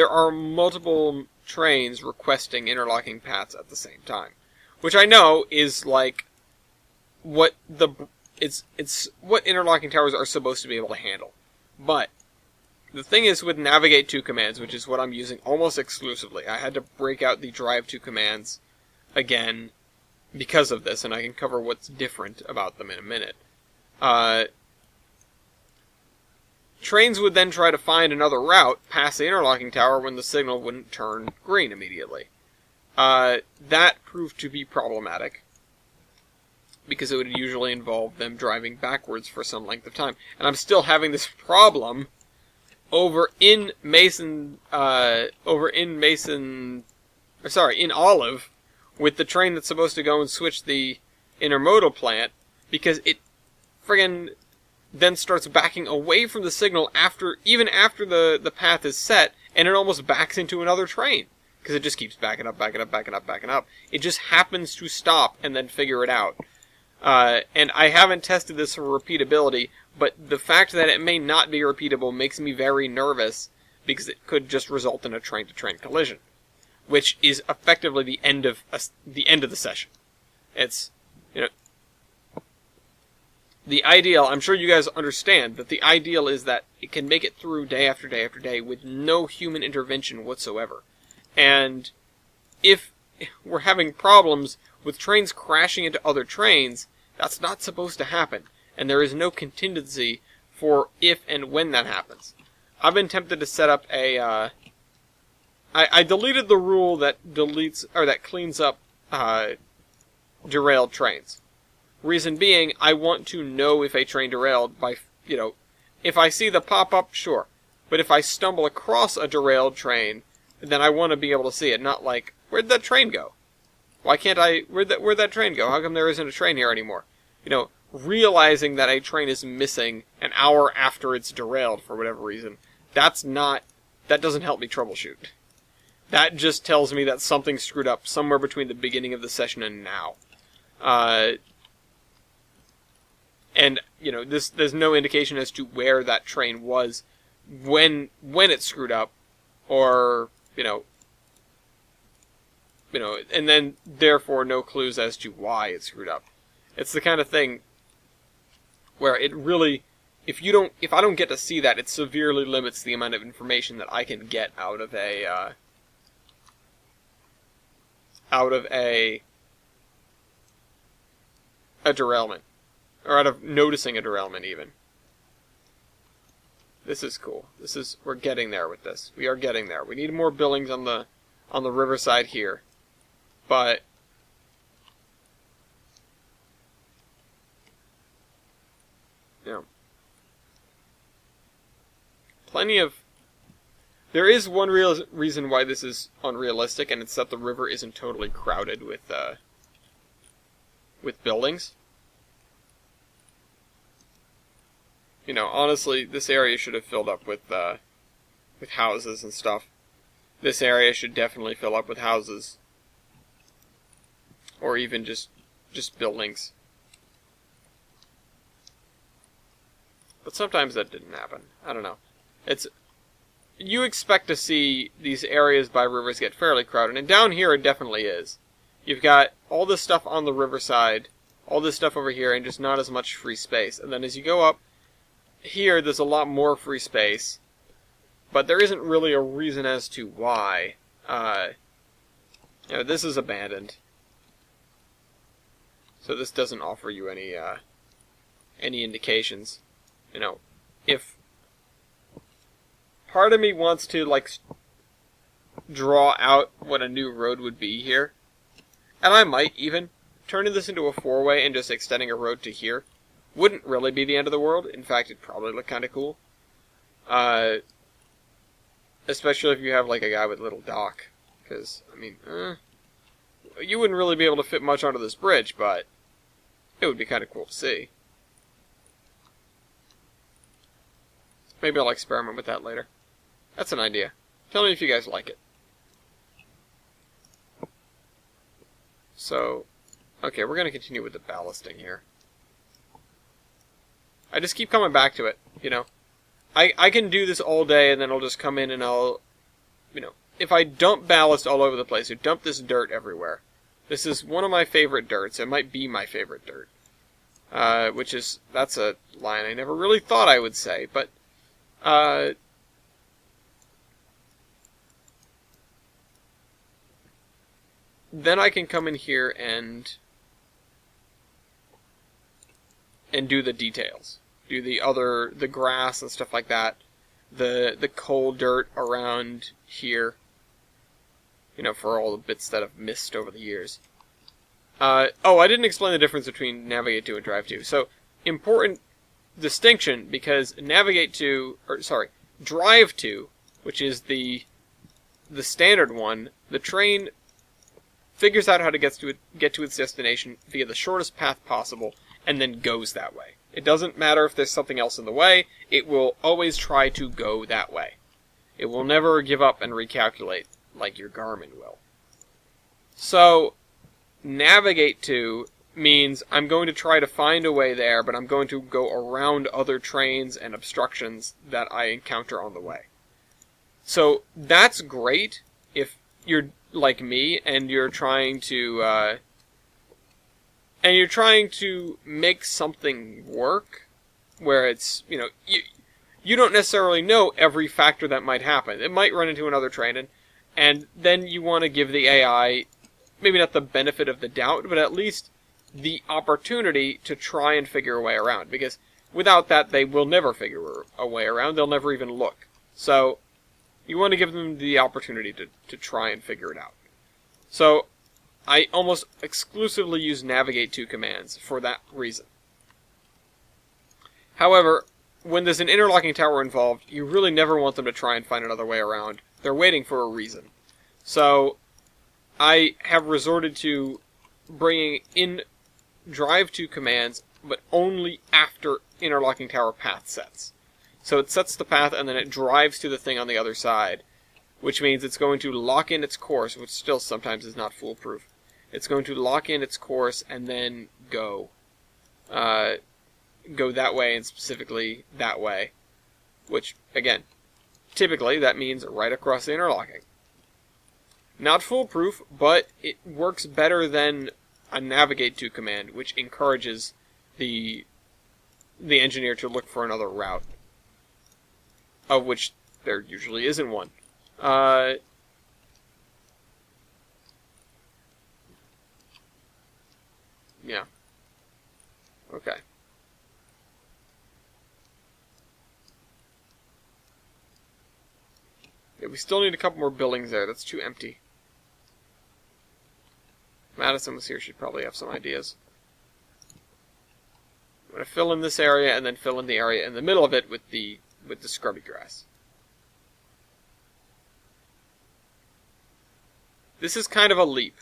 are multiple trains requesting interlocking paths at the same time, which I know is like what it's what interlocking towers are supposed to be able to handle. But the thing is, with Navigate 2 commands, which is what I'm using almost exclusively, I had to break out the Drive 2 commands again because of this, and I can cover what's different about them in a minute. Trains would then try to find another route past the interlocking tower when the signal wouldn't turn green immediately. That proved to be problematic, because it would usually involve them driving backwards for some length of time. And I'm still having this problem in Olive, with the train that's supposed to go and switch the intermodal plant, because it friggin' then starts backing away from the signal even after the path is set, and it almost backs into another train, because it just keeps backing up. It just happens to stop and then figure it out. And I haven't tested this for repeatability, but the fact that it may not be repeatable makes me very nervous, because it could just result in a train-to-train collision, which is effectively the end of the session. It's, the ideal, I'm sure you guys understand, that the ideal is that it can make it through day after day after day with no human intervention whatsoever. And if we're having problems with trains crashing into other trains, that's not supposed to happen. And there is no contingency for if and when that happens. I've been tempted to set up a, I deleted the rule that cleans up, derailed trains. Reason being, I want to know if a train derailed by, if I see the pop-up, sure. But if I stumble across a derailed train, then I want to be able to see it, not like, where'd that train go? Why can't where'd that train go? How come there isn't a train here anymore? Realizing that a train is missing an hour after it's derailed for whatever reason, that doesn't help me troubleshoot. That just tells me that something screwed up somewhere between the beginning of the session and now. And, there's no indication as to where that train was when it screwed up, or, and then, therefore, no clues as to why it screwed up. It's the kind of thing where it really, if I don't get to see that, it severely limits the amount of information that I can get out of a derailment. Or out of noticing a derailment, even. This is cool. We're getting there with this. We are getting there. We need more buildings on the riverside here. But there is one real reason why this is unrealistic, and it's that the river isn't totally crowded with buildings. Honestly, this area should have filled up with houses and stuff. This area should definitely fill up with houses. Or even just buildings. But sometimes that didn't happen. I don't know. You expect to see these areas by rivers get fairly crowded, and down here it definitely is. You've got all this stuff on the riverside, all this stuff over here, and just not as much free space. And then as you go up here, there's a lot more free space, but there isn't really a reason as to why. This is abandoned, so this doesn't offer you any indications. If part of me wants to draw out what a new road would be here. And I might even. Turning this into a four-way and just extending a road to here wouldn't really be the end of the world. In fact, it'd probably look kind of cool. Especially if you have, like, a guy with a little dock. Because, I mean, you wouldn't really be able to fit much onto this bridge, but it would be kind of cool to see. Maybe I'll experiment with that later. That's an idea. Tell me if you guys like it. So, okay, we're going to continue with the ballasting here. I just keep coming back to it, you know. I can do this all day, and then I'll just come in and I'll, you know, if I dump ballast all over the place, or dump this dirt everywhere. This is one of my favorite dirts. It might be my favorite dirt. That's a line I never really thought I would say, but, then I can come in here and do the details. Do the grass and stuff like that. The coal dirt around here. You know, for all the bits that I've missed over the years. I didn't explain the difference between Navigate to and Drive to. So, important distinction, because Drive to, which is the standard one, the train figures out how to get to its destination via the shortest path possible, and then goes that way. It doesn't matter if there's something else in the way, it will always try to go that way. It will never give up and recalculate like your Garmin will. So, Navigate to means I'm going to try to find a way there, but I'm going to go around other trains and obstructions that I encounter on the way. So, that's great if you're like me and you're trying to make something work, where it's, you know, you don't necessarily know every factor that might happen. It might run into another train, and then you want to give the AI, maybe not the benefit of the doubt, but at least the opportunity to try and figure a way around. Because without that, they will never figure a way around. They'll never even look. So, you want to give them the opportunity to try and figure it out. So, I almost exclusively use Navigate to commands for that reason. However, when there's an interlocking tower involved, you really never want them to try and find another way around. They're waiting for a reason. So, I have resorted to bringing in Drive to commands, but only after interlocking tower path sets. So it sets the path and then it drives to the thing on the other side, which means it's going to lock in its course, which still sometimes is not foolproof. It's going to lock in its course and then go. Go that way, and specifically that way. Which, again, typically that means right across the interlocking. Not foolproof, but it works better than a Navigate to command, which encourages the engineer to look for another route, of which there usually isn't one. Yeah. Okay. Yeah, we still need a couple more buildings there. That's too empty. Madison was here, she'd probably have some ideas. I'm going to fill in this area and then fill in the area in the middle of it with the scrubby grass. This is kind of a leap,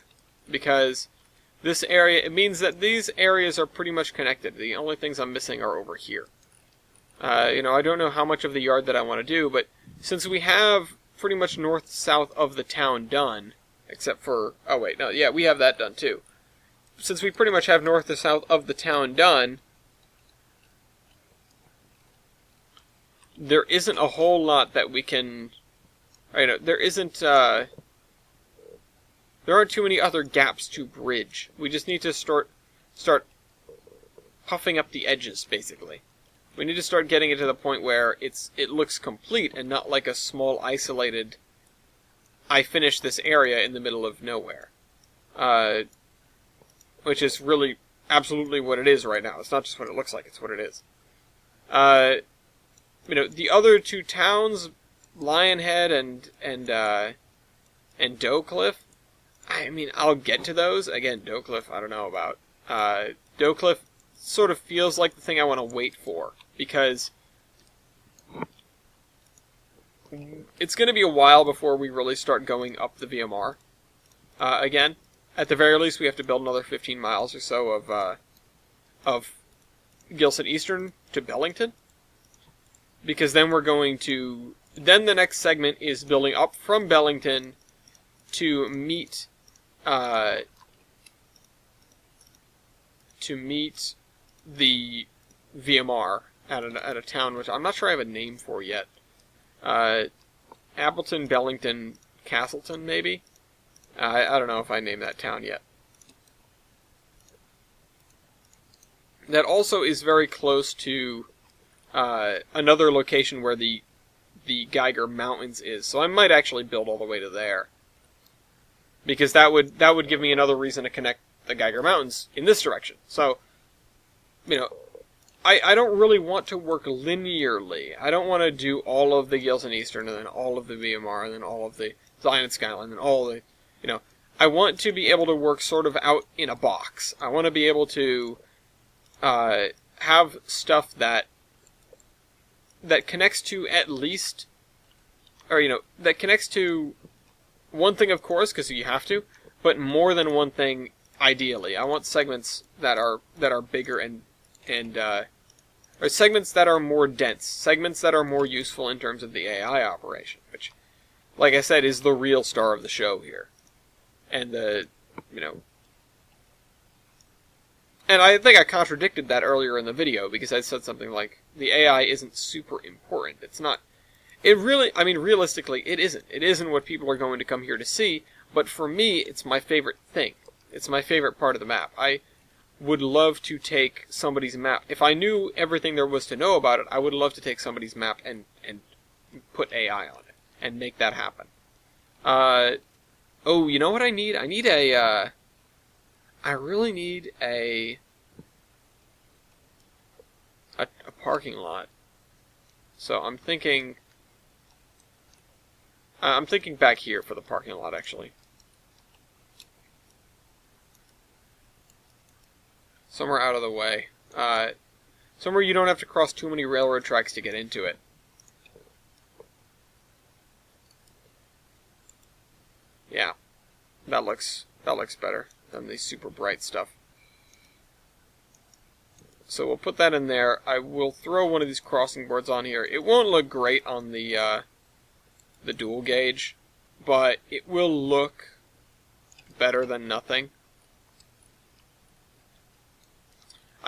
because this area, it means that these areas are pretty much connected. The only things I'm missing are over here. I don't know how much of the yard that I want to do, but since we have pretty much north-south of the town done, except for, we have that done too. Since we pretty much have north to south of the town done, there isn't a whole lot that we can, there aren't too many other gaps to bridge. We just need to start puffing up the edges, basically. We need to start getting it to the point where it looks complete and not like a small isolated, I finished this area in the middle of nowhere. Which is really absolutely what it is right now. It's not just what it looks like, it's what it is. The other two towns, Lionhead and and Doughcliff. I mean, I'll get to those. Again, Doughcliff, I don't know about. Doughcliff sort of feels like the thing I want to wait for, because it's going to be a while before we really start going up the VMR. Again, at the very least, we have to build another 15 miles or so of Gilson Eastern to Bellington, because then we're going to... Then the next segment is building up from Bellington to meet the VMR at a town which I'm not sure I have a name for yet. Appleton, Bellington, Castleton, maybe? I don't know if I named that town yet. That also is very close to another location where the Geiger Mountains is, so I might actually build all the way to there, because that would give me another reason to connect the Geiger Mountains in this direction. So, you know, I don't really want to work linearly. I don't want to do all of the Gilson Eastern and then all of the VMR and then all of the Zion and Skyline and all the, you know, I want to be able to work sort of out in a box. I want to be able to have stuff that connects to at least, or, you know, that connects to one thing, of course, because you have to, but more than one thing, ideally. I want segments that are bigger and or segments that are more dense, segments that are more useful in terms of the AI operation, which, like I said, is the real star of the show here. And and I think I contradicted that earlier in the video, because I said something like, the AI isn't super important. It's not. It really, I mean, realistically, it isn't. It isn't what people are going to come here to see, but for me, it's my favorite thing. It's my favorite part of the map. I would love to take somebody's map. If I knew everything there was to know about it, I would love to take somebody's map and put AI on it, and make that happen. Oh, you know what I need? I need a, I really need a parking lot. So I'm thinking back here for the parking lot, actually. Somewhere out of the way. Somewhere you don't have to cross too many railroad tracks to get into it. Yeah, that looks better than the super bright stuff. So we'll put that in there. I will throw one of these crossing boards on here. It won't look great on the dual gauge, but it will look better than nothing.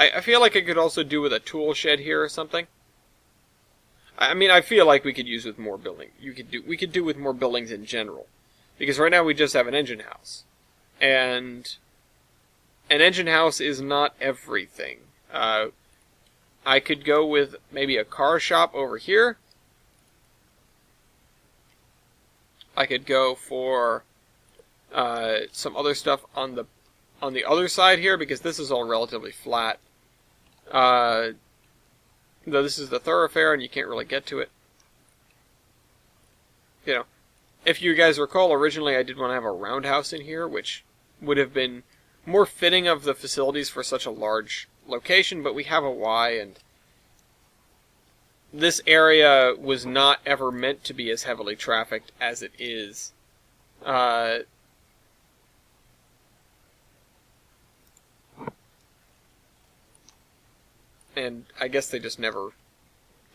I feel like I could also do with a tool shed here or something. I mean, I feel like we could use with more building. We could do with more buildings in general, because right now we just have an engine house, and an engine house is not everything. I could go with maybe a car shop over here. I could go for some other stuff on the other side here, because this is all relatively flat. Though this is the thoroughfare and you can't really get to it. You know, if you guys recall, originally I did want to have a roundhouse in here, which would have been more fitting of the facilities for such a large location, but we have a Y, and this area was not ever meant to be as heavily trafficked as it is. And I guess they just never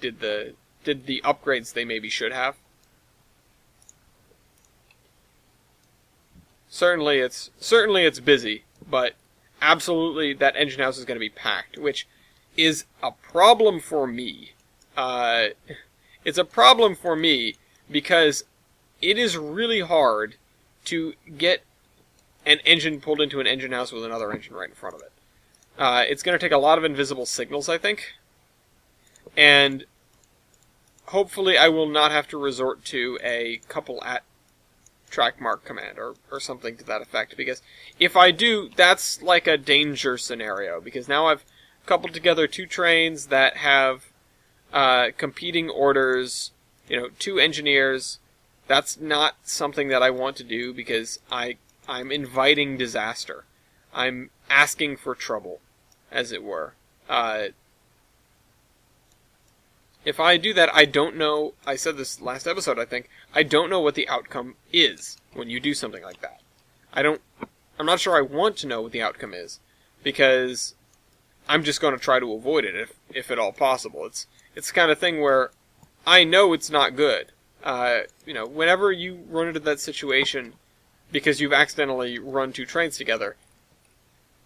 did the upgrades they maybe should have. Certainly it's busy, but absolutely that engine house is going to be packed, which is a problem for me. It's a problem for me because it is really hard to get an engine pulled into an engine house with another engine right in front of it. It's going to take a lot of invisible signals, I think. And hopefully I will not have to resort to a couple at track mark command or something to that effect. Because if I do, that's like a danger scenario. Because now I've coupled together two trains that have competing orders, you know, two engineers, That's not something that I want to do because I'm inviting disaster. I'm asking for trouble, as it were. If I do that, I don't know, I said this last episode, I think, I don't know what the outcome is when you do something like that. I'm not sure I want to know what the outcome is, because I'm just going to try to avoid it if at all possible. It's the kind of thing where I know it's not good. Whenever you run into that situation because you've accidentally run two trains together,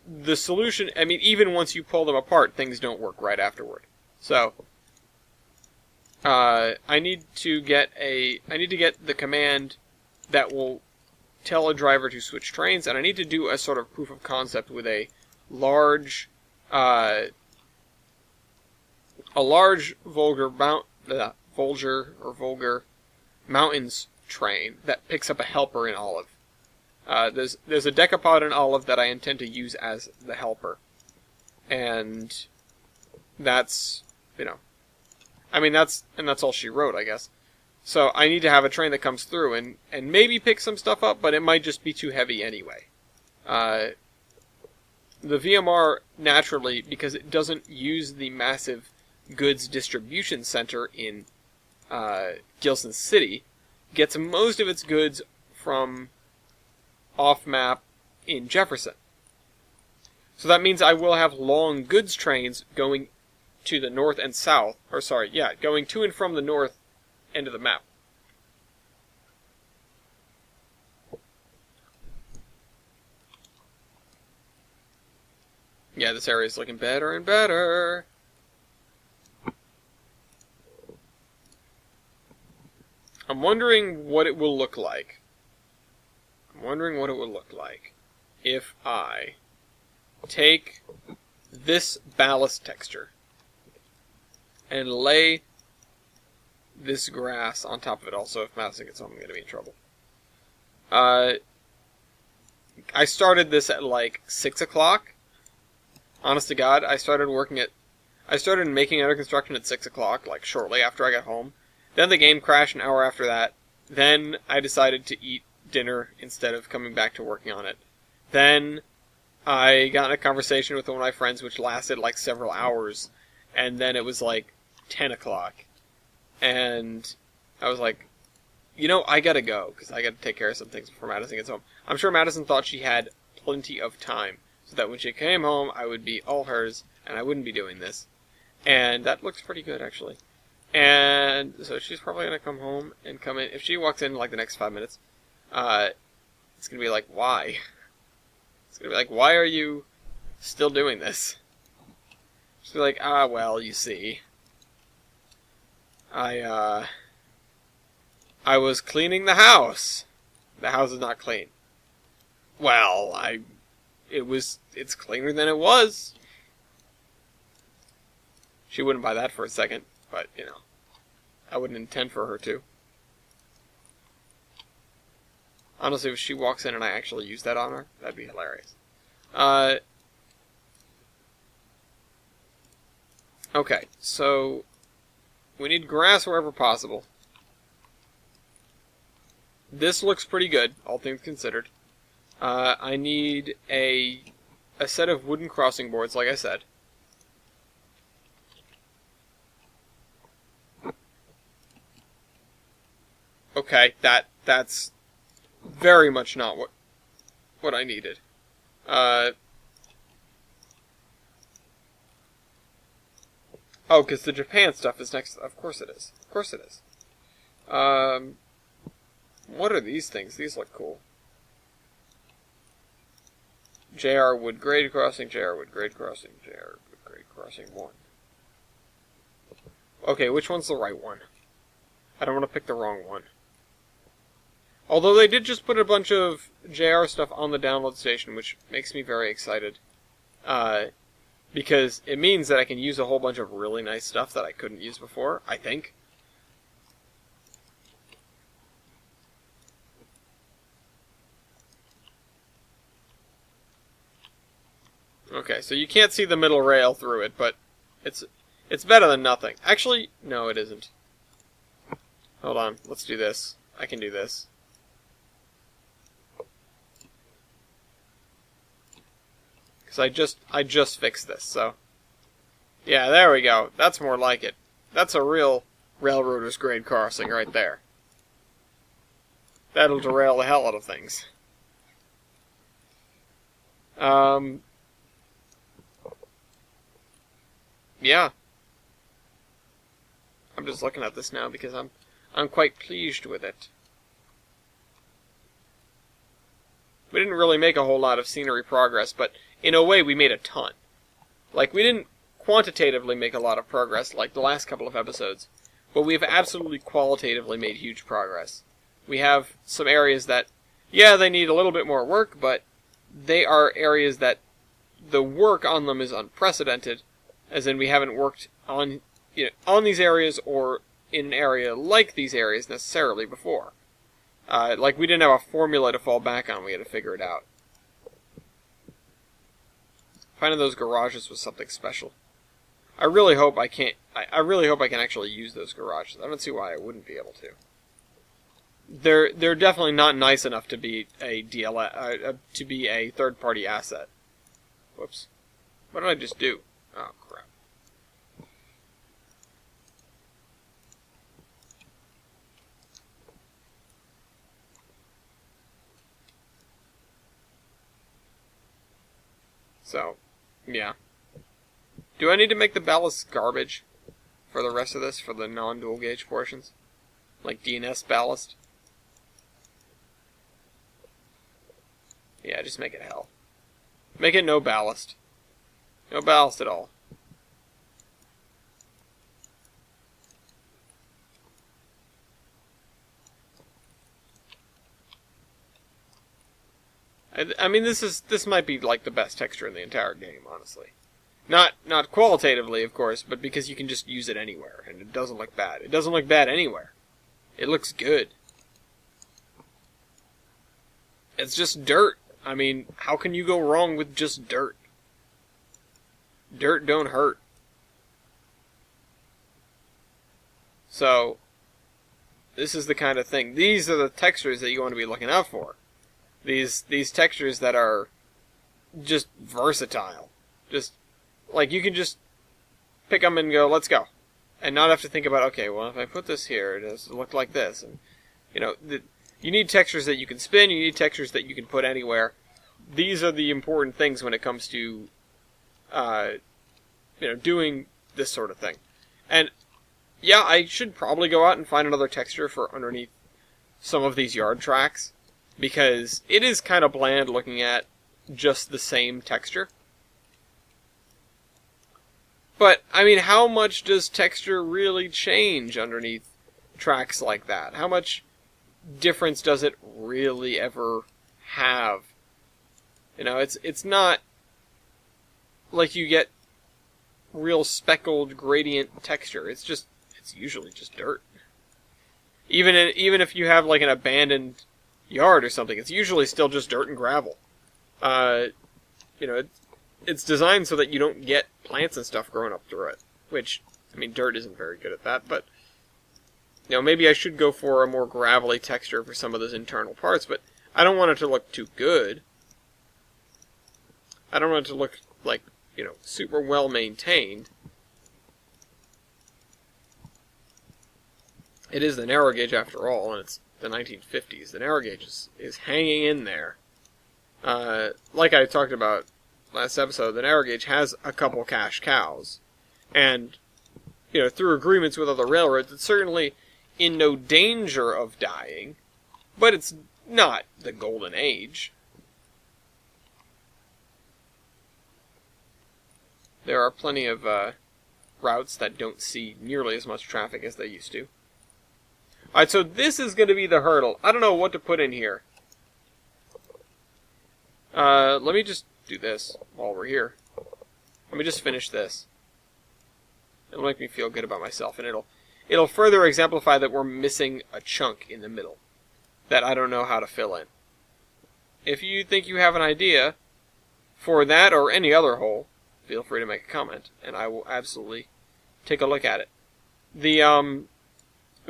the solution, even once you pull them apart, things don't work right afterward. So, I need to get the command that will tell a driver to switch trains, and I need to do a sort of proof of concept with a large Vulgar Mountains train that picks up a helper in Olive. There's a decapod in Olive that I intend to use as the helper, and that's that's all she wrote, I guess. So I need to have a train that comes through and maybe pick some stuff up, but it might just be too heavy anyway. The VMR, naturally, because it doesn't use the massive goods distribution center in Gilson City, gets most of its goods from off-map in Jefferson. So that means I will have long goods trains going to the north and south, going to and from the north end of the map. Yeah, this area is looking better and better. I'm wondering what it will look like. If I take this ballast texture and lay this grass on top of it. Also, if Madison gets home, I'm going to be in trouble. I started this at like 6 o'clock. Honest to God, I started making Under Construction at 6 o'clock, like shortly after I got home. Then the game crashed an hour after that. Then I decided to eat dinner instead of coming back to working on it. Then I got in a conversation with one of my friends which lasted like several hours. And then it was like 10 o'clock. And I was like, I gotta go, because I gotta take care of some things before Madison gets home. I'm sure Madison thought she had plenty of time, so that when she came home, I would be all hers, and I wouldn't be doing this. And that looks pretty good, actually. And so she's probably gonna come home and come in. If she walks in like the next 5 minutes, it's gonna be like, why? It's gonna be like, why are you still doing this? She'll be like, well, you see, I was cleaning the house. The house is not clean. Well, it's cleaner than it was. She wouldn't buy that for a second, but, I wouldn't intend for her to. Honestly, if she walks in and I actually use that on her, that'd be hilarious. Okay, so we need grass wherever possible. This looks pretty good, all things considered. I need a set of wooden crossing boards, like I said. Okay, that's very much not what I needed. Oh, because the Japan stuff is next. Of course it is. Of course it is. What are these things? These look cool. JR Wood Grade Crossing, JR Wood Grade Crossing, JR Wood Grade Crossing 1. Okay, which one's the right one? I don't want to pick the wrong one. Although they did just put a bunch of JR stuff on the download station, which makes me very excited. Because it means that I can use a whole bunch of really nice stuff that I couldn't use before, I think. Okay, so you can't see the middle rail through it, but it's better than nothing. Actually, no, it isn't. Hold on, let's do this. I can do this. Because I just fixed this, so... Yeah, there we go. That's more like it. That's a real railroader's grade crossing right there. That'll derail the hell out of things. Yeah. I'm just looking at this now because I'm quite pleased with it. We didn't really make a whole lot of scenery progress, but in a way we made a ton. Like, we didn't quantitatively make a lot of progress like the last couple of episodes, but we've absolutely qualitatively made huge progress. We have some areas that, yeah, they need a little bit more work, but they are areas that the work on them is unprecedented, as in we haven't worked on these areas or in an area like these areas necessarily before. Like, we didn't have a formula to fall back on, we had to figure it out. Finding those garages was something special. I really hope I can actually use those garages. I don't see why I wouldn't be able to. They're definitely not nice enough to be a to be a third-party asset. Whoops. What did I just do? Oh, crap. So, yeah. Do I need to make the ballast garbage for the rest of this, for the non-dual gauge portions? Like DNS ballast? Yeah, just make it hell. Make it no ballast. No ballast at all. I mean, this might be like the best texture in the entire game, honestly. Not qualitatively, of course, but because you can just use it anywhere, and it doesn't look bad. It doesn't look bad anywhere. It looks good. It's just dirt. I mean, how can you go wrong with just dirt? Dirt don't hurt. So, this is the kind of thing. These are the textures that you want to be looking out for. These textures that are just versatile. Just, like, you can just pick them and go, let's go. And not have to think about, okay, well, if I put this here, does it look like this? And, you need textures that you can spin, you need textures that you can put anywhere. These are the important things when it comes to, doing this sort of thing. And, yeah, I should probably go out and find another texture for underneath some of these yard tracks, because it is kind of bland looking at just the same texture. But, I mean, how much does texture really change underneath tracks like that? How much difference does it really ever have? It's not like you get real speckled gradient texture. It's usually just dirt. Even if you have like an abandoned yard or something, it's usually still just dirt and gravel. It's designed so that you don't get plants and stuff growing up through it. Which, I mean, dirt isn't very good at that, but maybe I should go for a more gravelly texture for some of those internal parts, but I don't want it to look too good. I don't want it to look like, super well maintained. It is the narrow gauge after all, and it's the 1950s. The narrow gauge is hanging in there. Like I talked about last episode, the narrow gauge has a couple cash cows. And, through agreements with other railroads, it's certainly in no danger of dying, but it's not the golden age. There are plenty of routes that don't see nearly as much traffic as they used to. Alright, so this is going to be the hurdle. I don't know what to put in here. Let me just do this while we're here. Let me just finish this. It'll make me feel good about myself, and it'll further exemplify that we're missing a chunk in the middle that I don't know how to fill in. If you think you have an idea for that or any other hole, feel free to make a comment, and I will absolutely take a look at it.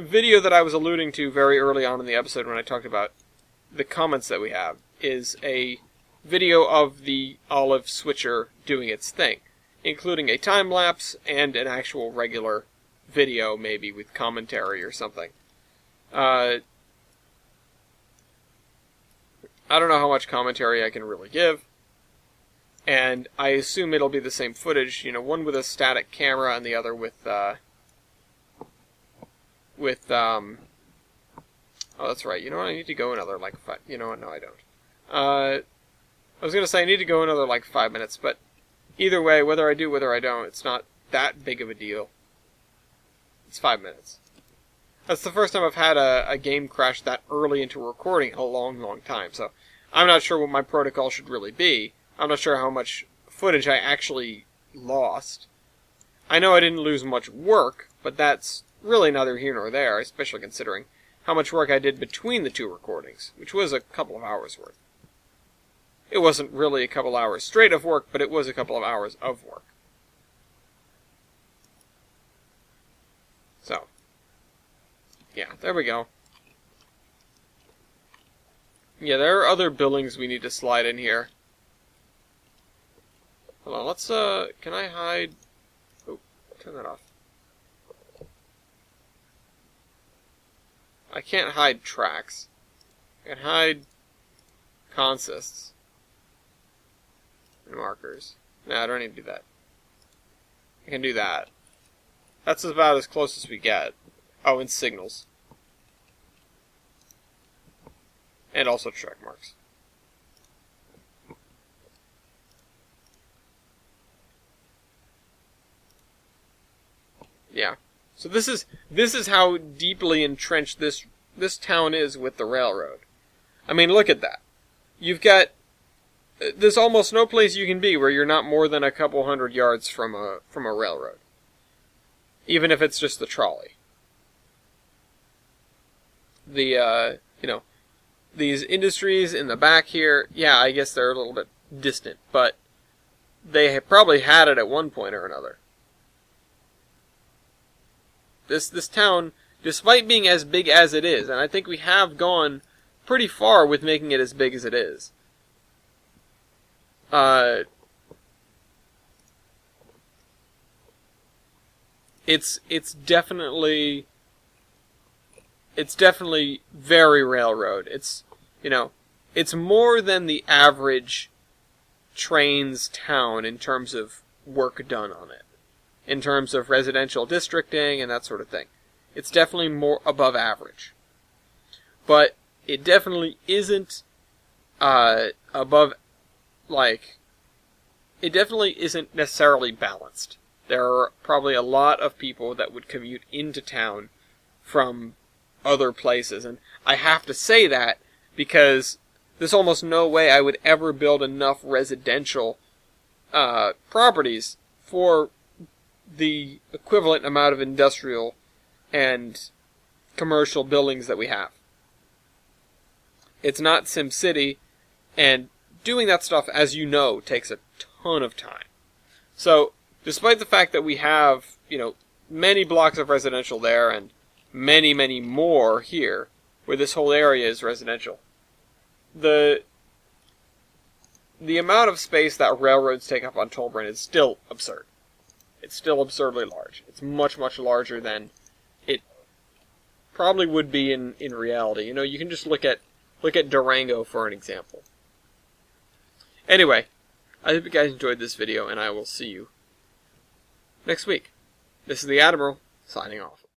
video that I was alluding to very early on in the episode when I talked about the comments that we have is a video of the Olive Switcher doing its thing, including a time-lapse and an actual regular video, maybe with commentary or something. I don't know how much commentary I can really give, and I assume it'll be the same footage, one with a static camera and the other with oh, that's right, you know what, I need to go another, like, you know what, no I don't. I was gonna say I need to go another, like, 5 minutes, but either way, whether I do, whether I don't, it's not that big of a deal. It's 5 minutes. That's the first time I've had a game crash that early into a recording in a long, long time, so I'm not sure what my protocol should really be. I'm not sure how much footage I actually lost. I know I didn't lose much work, but that's really neither here nor there, especially considering how much work I did between the two recordings, which was a couple of hours worth. It wasn't really a couple hours straight of work, but it was a couple of hours of work. So, yeah, there we go. Yeah, there are other buildings we need to slide in here. Hold on, let's, can I hide? Oh, turn that off. I can't hide tracks. I can hide consists and markers. No, I don't need to do that. I can do that. That's about as close as we get. Oh, and signals. And also track marks. Yeah. So this is how deeply entrenched this town is with the railroad. I mean, look at that. You've got there's almost no place you can be where you're not more than a couple hundred yards from a railroad. Even if it's just the trolley. The these industries in the back here, yeah, I guess they're a little bit distant, but they probably had it at one point or another. This town, despite being as big as it is, and I think we have gone pretty far with making it as big as it is, it's definitely very railroad. It's it's more than the average trains town in terms of work done on it. In terms of residential districting and that sort of thing. It's definitely more above average. But it definitely isn't above, like, it definitely isn't necessarily balanced. There are probably a lot of people that would commute into town from other places. And I have to say that because there's almost no way I would ever build enough residential properties for the equivalent amount of industrial and commercial buildings that we have. It's not SimCity, and doing that stuff, as you know, takes a ton of time. So, despite the fact that we have, many blocks of residential there and many, many more here, where this whole area is residential, the amount of space that railroads take up on Tolbrun is still absurd. It's still absurdly large. It's much, much larger than it probably would be in reality. You can just look at Durango for an example. Anyway, I hope you guys enjoyed this video, and I will see you next week. This is the Admiral, signing off.